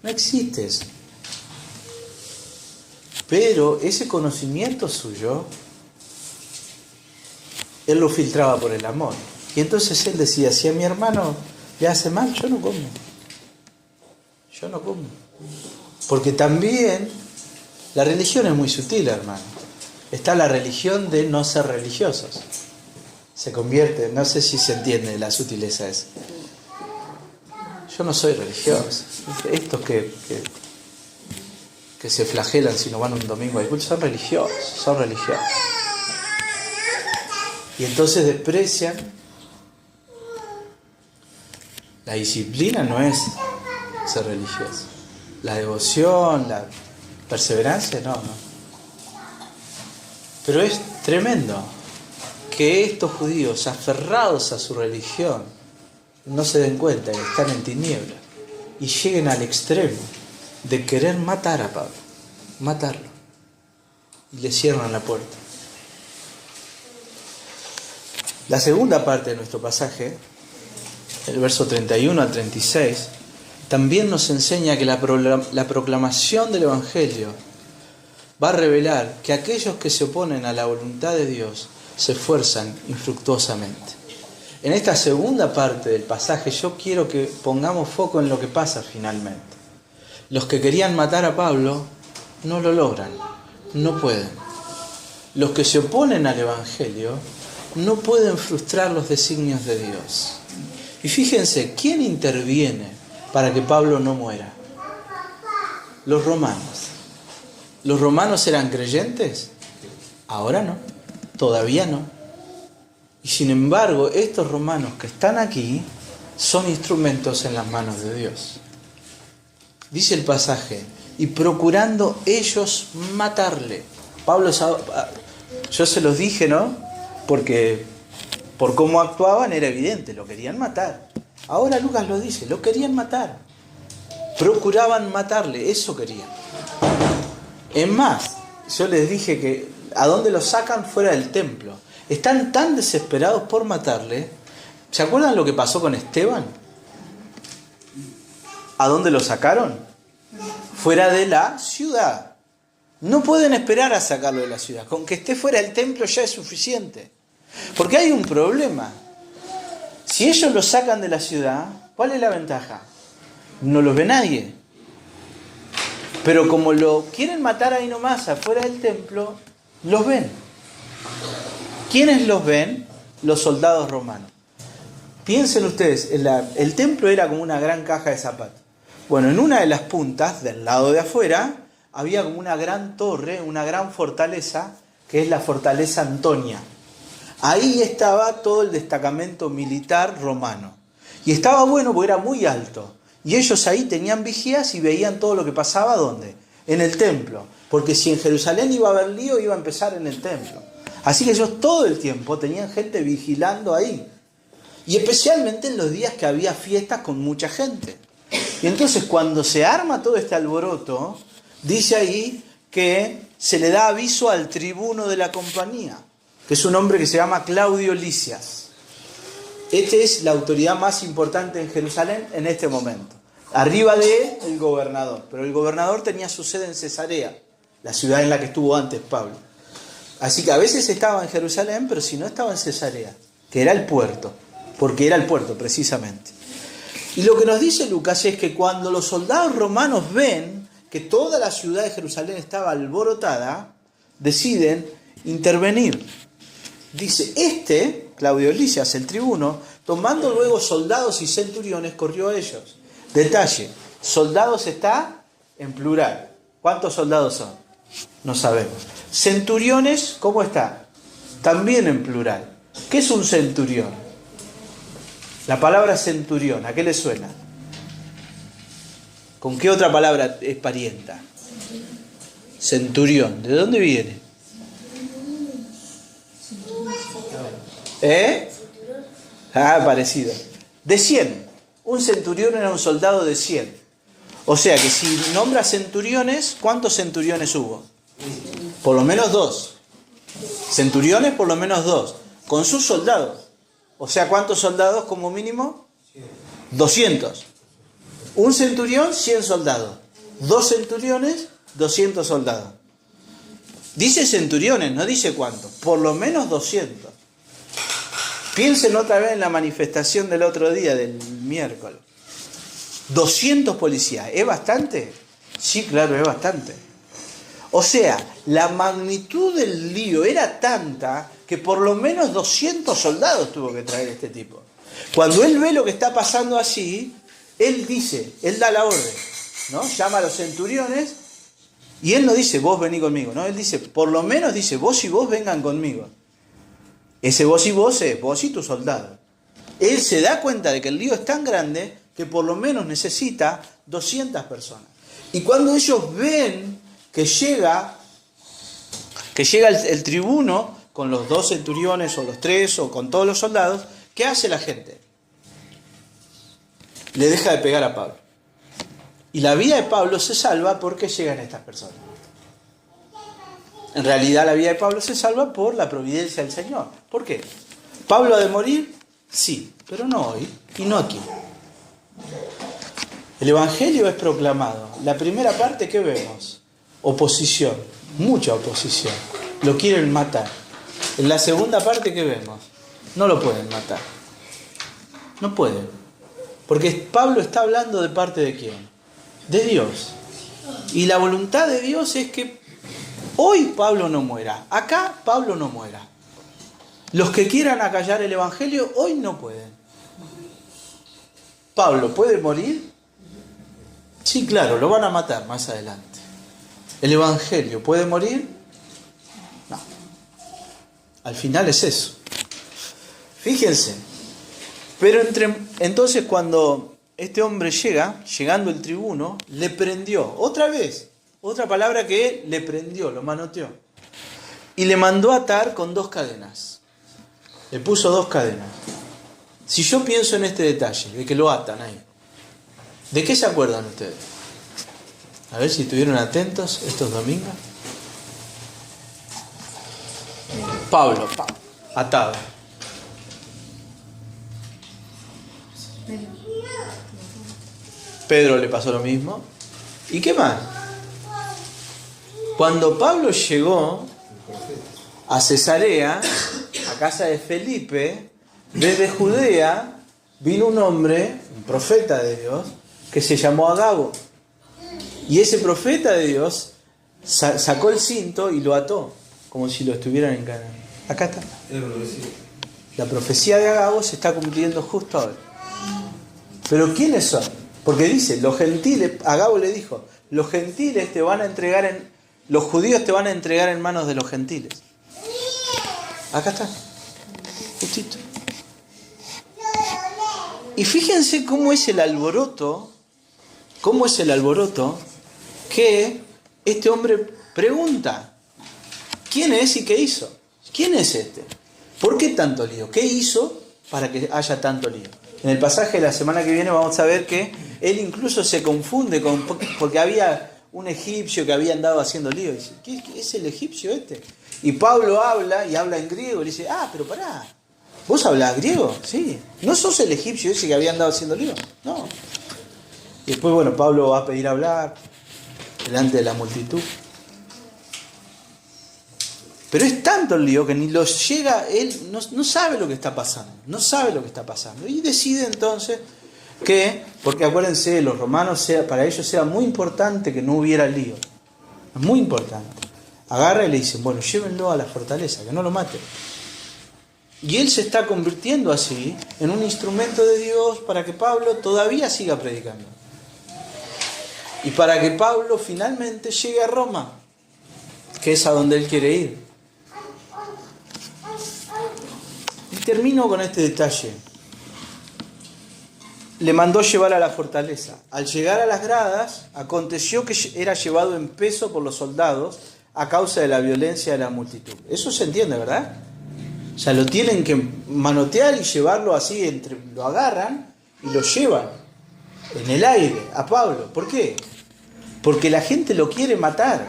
No existe eso. Pero ese conocimiento suyo, él lo filtraba por el amor. Y entonces él decía, si a mi hermano le hace mal, yo no como. Yo no como. Porque también la religión es muy sutil, hermano. Está la religión de no ser religiosos. Se convierte, no sé si se entiende la sutileza esa. Yo no soy religioso. Estos que se flagelan si no van un domingo de culto, son religiosos. Y entonces desprecian. La disciplina no es ser religioso. La devoción, la perseverancia, no. Pero es tremendo que estos judíos aferrados a su religión no se den cuenta que están en tinieblas y lleguen al extremo de querer matar a Pablo, matarlo, y le cierran la puerta. La segunda parte de nuestro pasaje, el verso 31 al 36, también nos enseña que la proclamación del Evangelio va a revelar que aquellos que se oponen a la voluntad de Dios se esfuerzan infructuosamente. En esta segunda parte del pasaje yo quiero que pongamos foco en lo que pasa finalmente. Los que querían matar a Pablo no lo logran, no pueden. Los que se oponen al Evangelio no pueden frustrar los designios de Dios. Y fíjense, ¿quién interviene para que Pablo no muera? Los romanos. ¿Los romanos eran creyentes? Ahora no, todavía no. Y sin embargo, estos romanos que están aquí son instrumentos en las manos de Dios. Dice el pasaje, y procurando ellos matarle. Pablo, yo se los dije, ¿no? Porque por cómo actuaban era evidente, lo querían matar. Ahora Lucas lo dice, lo querían matar. Procuraban matarle, eso querían. Es más, yo les dije que ¿a dónde lo sacan? Fuera del templo. Están tan desesperados por matarle. ¿Se acuerdan lo que pasó con Esteban? ¿A dónde lo sacaron? Fuera de la ciudad. No pueden esperar a sacarlo de la ciudad. Con que esté fuera del templo ya es suficiente. Porque hay un problema. Si ellos lo sacan de la ciudad, ¿cuál es la ventaja? No los ve nadie. Pero como lo quieren matar ahí nomás, afuera del templo, los ven. ¿Quiénes los ven? Los soldados romanos. Piensen ustedes, el templo era como una gran caja de zapatos. Bueno, en una de las puntas, del lado de afuera, había como una gran torre, una gran fortaleza, que es la fortaleza Antonia. Ahí estaba todo el destacamento militar romano. Y estaba bueno porque era muy alto. Y ellos ahí tenían vigías y veían todo lo que pasaba, ¿dónde? En el templo. porque si en Jerusalén iba a haber lío, iba a empezar en el templo. Así que ellos todo el tiempo tenían gente vigilando ahí. Y especialmente en los días que había fiestas con mucha gente. Y entonces cuando se arma todo este alboroto, dice ahí que se le da aviso al tribuno de la compañía, que es un hombre que se llama Claudio Lisias. Este es la autoridad más importante en Jerusalén en este momento. Arriba de él, el gobernador. Pero el gobernador tenía su sede en Cesarea, la ciudad en la que estuvo antes Pablo. Así que a veces estaba en Jerusalén, pero si no estaba en Cesarea, que era el puerto, porque era el puerto precisamente. Y lo que nos dice Lucas es que cuando los soldados romanos ven que toda la ciudad de Jerusalén estaba alborotada, deciden intervenir. Dice, Claudio Lisias, el tribuno, tomando luego soldados y centuriones, corrió a ellos. Detalle, soldados está en plural. ¿Cuántos soldados son? No sabemos. Centuriones, ¿cómo está? También en plural. ¿Qué es un centurión? La palabra centurión, ¿a qué le suena? ¿Con qué otra palabra es parienta? Centurión. ¿De dónde viene? Parecido. De 100. Un centurión era un soldado de 100. O sea que si nombra centuriones, ¿cuántos centuriones hubo? Por lo menos 2. Centuriones por lo menos 2. Con sus soldados. O sea, ¿cuántos soldados como mínimo? 200. Un centurión, 100 soldados. 2 centuriones, 200 soldados. Dice centuriones, no dice cuántos. Por lo menos 200. Piensen otra vez en la manifestación del otro día, del miércoles. 200 policías. ¿Es bastante? Sí, claro, es bastante. O sea, la magnitud del lío era tanta que por lo menos 200 soldados tuvo que traer este tipo. Cuando él ve lo que está pasando así, él da la orden, ¿no? Llama a los centuriones y él no dice, vos vení conmigo, ¿no? Él dice, por lo menos dice, vos y vos vengan conmigo. Ese vos y vos es vos y tu soldado. Él se da cuenta de que el lío es tan grande que por lo menos necesita 200 personas. Y cuando ellos ven que llega el tribuno con los 2 centuriones o los 3 o con todos los soldados, ¿qué hace la gente? Le deja de pegar a Pablo. Y la vida de Pablo se salva porque llegan estas personas. En realidad la vida de Pablo se salva por la providencia del Señor. ¿Por qué? ¿Pablo ha de morir? Sí, pero no hoy y no aquí. El Evangelio es proclamado. La primera parte, ¿qué vemos? Oposición, mucha oposición. Lo quieren matar. En la segunda parte, ¿qué vemos? No lo pueden matar. No pueden. Porque Pablo está hablando de parte de quién? De Dios. Y la voluntad de Dios es que hoy Pablo no muera. Acá Pablo no muera. Los que quieran acallar el Evangelio hoy no pueden. ¿Pablo puede morir? Sí, claro, lo van a matar más adelante. ¿El Evangelio puede morir? No. Al final es eso. Fíjense. Pero entonces cuando este hombre llegando el tribuno, le prendió. Otra vez, otra palabra que le prendió, lo manoteó. Y le mandó atar con 2 cadenas. Le puso 2 cadenas. Si yo pienso en este detalle, de que lo atan ahí, ¿de qué se acuerdan ustedes? A ver si estuvieron atentos estos domingos. Pablo, atado. Pedro le pasó lo mismo. ¿Y qué más? Cuando Pablo llegó a Cesarea, a casa de Felipe, desde Judea, vino un hombre, un profeta de Dios, que se llamó Agabo. Y ese profeta de Dios sacó el cinto y lo ató, como si lo estuvieran encadenando. Acá está. La profecía de Agabo se está cumpliendo justo ahora. Pero ¿quiénes son? Porque dice, los gentiles, Agabo le dijo, los gentiles te van a entregar los judíos te van a entregar en manos de los gentiles. Acá está, justito. Y fíjense cómo es el alboroto que este hombre pregunta, ¿quién es y qué hizo? ¿Quién es este? ¿Por qué tanto lío? ¿Qué hizo para que haya tanto lío? En el pasaje de la semana que viene vamos a ver que él incluso se confunde porque había un egipcio que había andado haciendo lío. Y dice, ¿qué es el egipcio este? Y Pablo habla y habla en griego y le dice, pero pará, ¿vos hablás griego? Sí. ¿No sos el egipcio ese que había andado haciendo lío? No. Y después, bueno, Pablo va a pedir hablar delante de la multitud. Pero es tanto el lío que ni los llega, él no sabe lo que está pasando, no sabe lo que está pasando. Y decide entonces que, porque acuérdense, los romanos, para ellos era muy importante que no hubiera lío. Es muy importante. Agarra y le dicen, bueno, llévenlo a la fortaleza, que no lo maten. Y él se está convirtiendo así en un instrumento de Dios para que Pablo todavía siga predicando. Y para que Pablo finalmente llegue a Roma, que es a donde él quiere ir. Y termino con este detalle. Le mandó llevar a la fortaleza. Al llegar a las gradas, aconteció que era llevado en peso por los soldados a causa de la violencia de la multitud. Eso se entiende, ¿verdad? O sea, lo tienen que manotear y llevarlo así, lo agarran y lo llevan en el aire a Pablo. ¿Por qué? Porque la gente lo quiere matar.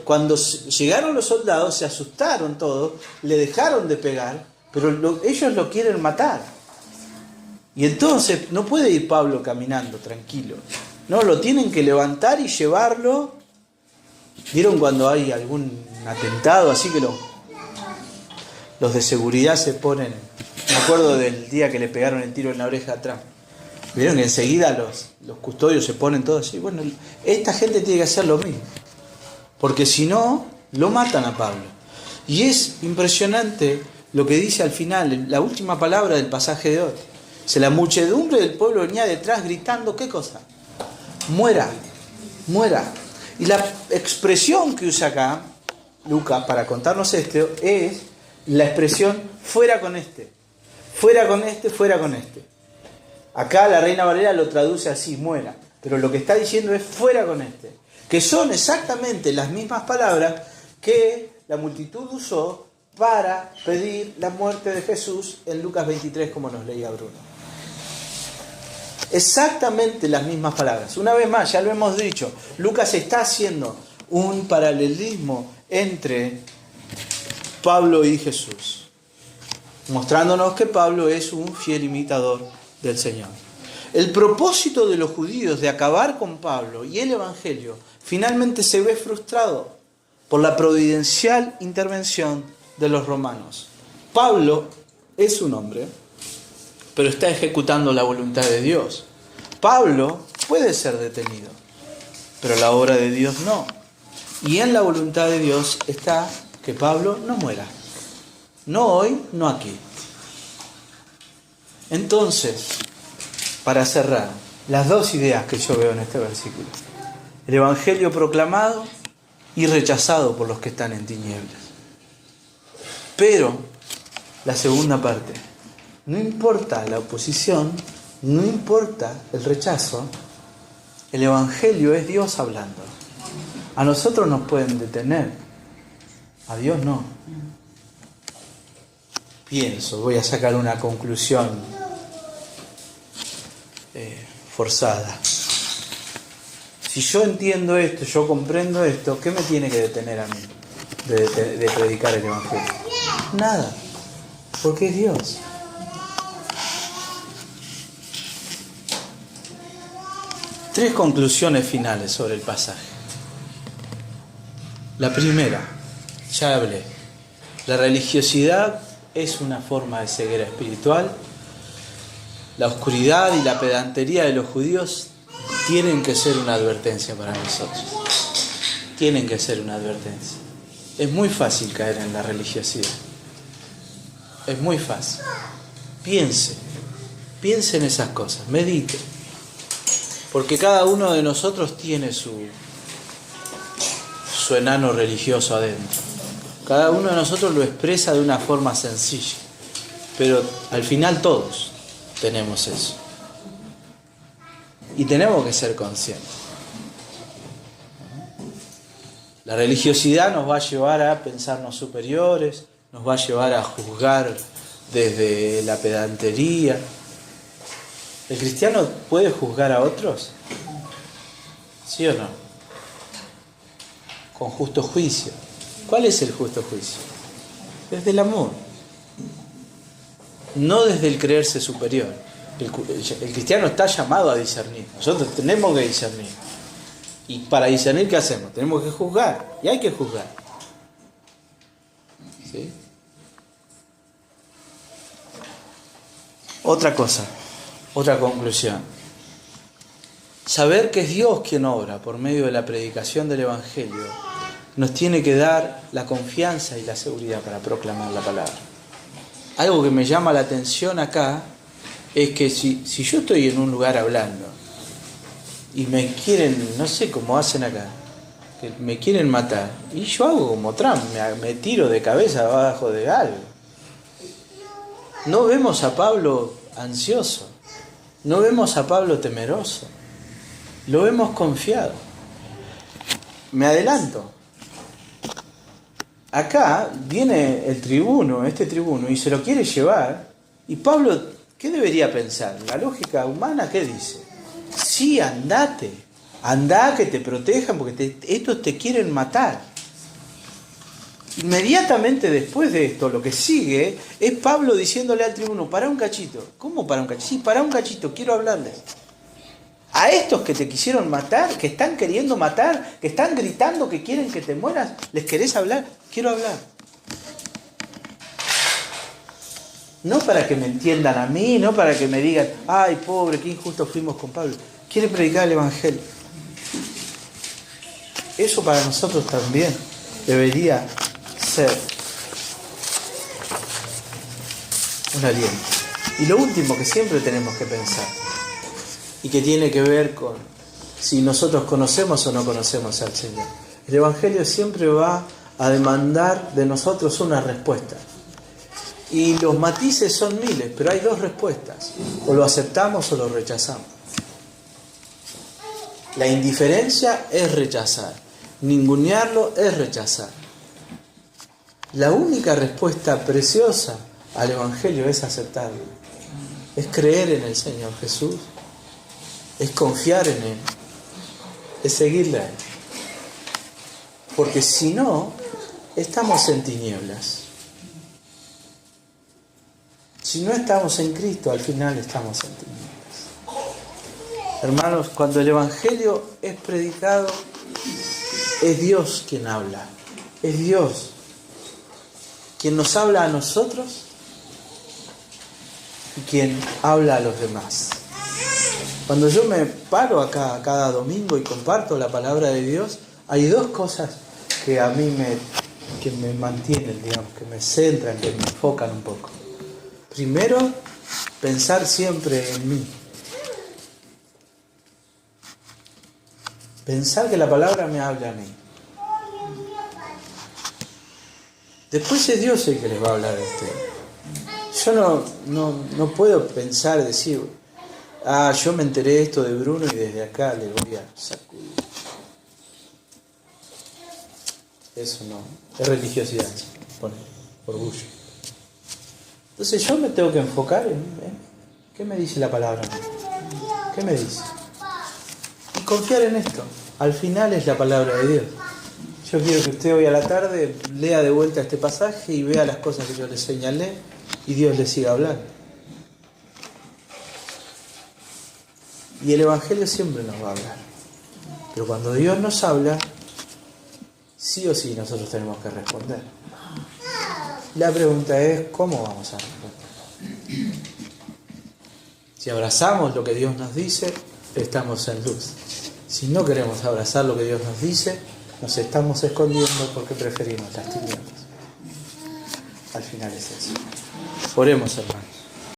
Cuando llegaron los soldados se asustaron todos, le dejaron de pegar, pero ellos lo quieren matar. Y entonces no puede ir Pablo caminando tranquilo. No, lo tienen que levantar y llevarlo. ¿Vieron cuando hay algún atentado así que los de seguridad se ponen? Me acuerdo del día que le pegaron el tiro en la oreja a Trump. Vieron que enseguida los custodios se ponen todos así. Bueno, esta gente tiene que hacer lo mismo. Porque si no, lo matan a Pablo. Y es impresionante lo que dice al final, la última palabra del pasaje de hoy. La muchedumbre del pueblo venía detrás gritando, ¿qué cosa? Muera, muera. Y la expresión que usa acá Lucas para contarnos esto es la expresión fuera con este. Fuera con este, fuera con este. Acá la Reina Valera lo traduce así, muera. Pero lo que está diciendo es fuera con este. Que son exactamente las mismas palabras que la multitud usó para pedir la muerte de Jesús en Lucas 23, como nos leía Bruno. Exactamente las mismas palabras. Una vez más, ya lo hemos dicho, Lucas está haciendo un paralelismo entre Pablo y Jesús, mostrándonos que Pablo es un fiel imitador del Señor. El propósito de los judíos de acabar con Pablo y el Evangelio finalmente se ve frustrado por la providencial intervención de los romanos. Pablo es un hombre, pero está ejecutando la voluntad de Dios. Pablo puede ser detenido, pero la obra de Dios no. Y en la voluntad de Dios está que Pablo no muera. No hoy, no aquí. Entonces, para cerrar, las dos ideas que yo veo en este versículo. El Evangelio proclamado y rechazado por los que están en tinieblas. Pero, la segunda parte, no importa la oposición, no importa el rechazo, el Evangelio es Dios hablando. A nosotros nos pueden detener, a Dios no. Pienso, voy a sacar una conclusión forzada. Si yo entiendo esto, yo comprendo esto, ¿qué me tiene que detener a mí de predicar el Evangelio? Nada, porque es Dios. Tres conclusiones finales sobre el pasaje. La primera, ya hablé, la religiosidad es una forma de ceguera espiritual. La oscuridad y la pedantería de los judíos tienen que ser una advertencia para nosotros. Tienen que ser una advertencia. Es muy fácil caer en la religiosidad. Es muy fácil. Piense en esas cosas, medite. Porque cada uno de nosotros tiene su enano religioso adentro. Cada uno de nosotros lo expresa de una forma sencilla. Pero al final todos tenemos eso. Y tenemos que ser conscientes. La religiosidad nos va a llevar a pensarnos superiores, nos va a llevar a juzgar desde la pedantería. ¿El cristiano puede juzgar a otros? ¿Sí o no? Con justo juicio. ¿Cuál es el justo juicio? Desde el amor. No desde el creerse superior. El cristiano está llamado a discernir. Nosotros tenemos que discernir. Y para discernir, ¿qué hacemos? Tenemos que juzgar. Y hay que juzgar. ¿Sí? Otra cosa. Otra conclusión. Saber que es Dios quien obra por medio de la predicación del Evangelio nos tiene que dar la confianza y la seguridad para proclamar la palabra. Algo que me llama la atención acá es que si yo estoy en un lugar hablando y me quieren, no sé cómo hacen acá, que me quieren matar, y yo hago como Trump, me tiro de cabeza abajo de algo. No vemos a Pablo ansioso, no vemos a Pablo temeroso, lo vemos confiado. Me adelanto. Acá viene el tribuno, este tribuno, y se lo quiere llevar, y Pablo, ¿qué debería pensar? La lógica humana, ¿qué dice? Sí, andate, andá que te protejan porque estos te quieren matar. Inmediatamente después de esto, lo que sigue es Pablo diciéndole al tribuno, pará un cachito. ¿Cómo pará un cachito? Sí, pará un cachito, quiero hablarles. A estos que te quisieron matar, que están queriendo matar, que están gritando que quieren que te mueras, ¿les querés hablar? Quiero hablar. No para que me entiendan a mí, no para que me digan, ay, pobre, qué injustos fuimos con Pablo. Quiere predicar el Evangelio. Eso para nosotros también debería ser un aliento. Y lo último que siempre tenemos que pensar, y que tiene que ver con si nosotros conocemos o no conocemos al Señor. El Evangelio siempre va a demandar de nosotros una respuesta. Y los matices son miles, pero hay dos respuestas. O lo aceptamos o lo rechazamos. La indiferencia es rechazar. Ningunearlo es rechazar. La única respuesta preciosa al Evangelio es aceptarlo. Es creer en el Señor Jesús. Es confiar en Él. Es seguirle a Él. Porque si no, estamos en tinieblas. Si no estamos en Cristo, al final estamos en tinieblas. Hermanos, cuando el Evangelio es predicado, es Dios quien habla. Es Dios quien nos habla a nosotros y quien habla a los demás. Cuando yo me paro acá cada domingo y comparto la palabra de Dios, hay dos cosas que a mí me mantienen, digamos, que me centran, que me enfocan un poco. Primero, pensar siempre en mí. Pensar que la palabra me habla a mí. Después es Dios el que les va a hablar a ustedes. Yo no puedo pensar, decir, yo me enteré de esto de Bruno y desde acá le voy a sacudir. Eso no, es religiosidad, orgullo. Entonces yo me tengo que enfocar en ¿qué me dice la palabra? ¿Qué me dice? Y confiar en esto. Al final es la palabra de Dios. Yo quiero que usted hoy a la tarde lea de vuelta este pasaje y vea las cosas que yo le señalé y Dios le siga hablando. Y el Evangelio siempre nos va a hablar. Pero cuando Dios nos habla, sí o sí nosotros tenemos que responder. La pregunta es, ¿cómo vamos a responder? Si abrazamos lo que Dios nos dice, estamos en luz. Si no queremos abrazar lo que Dios nos dice, nos estamos escondiendo porque preferimos las tinieblas. Al final es eso. Oremos, hermanos.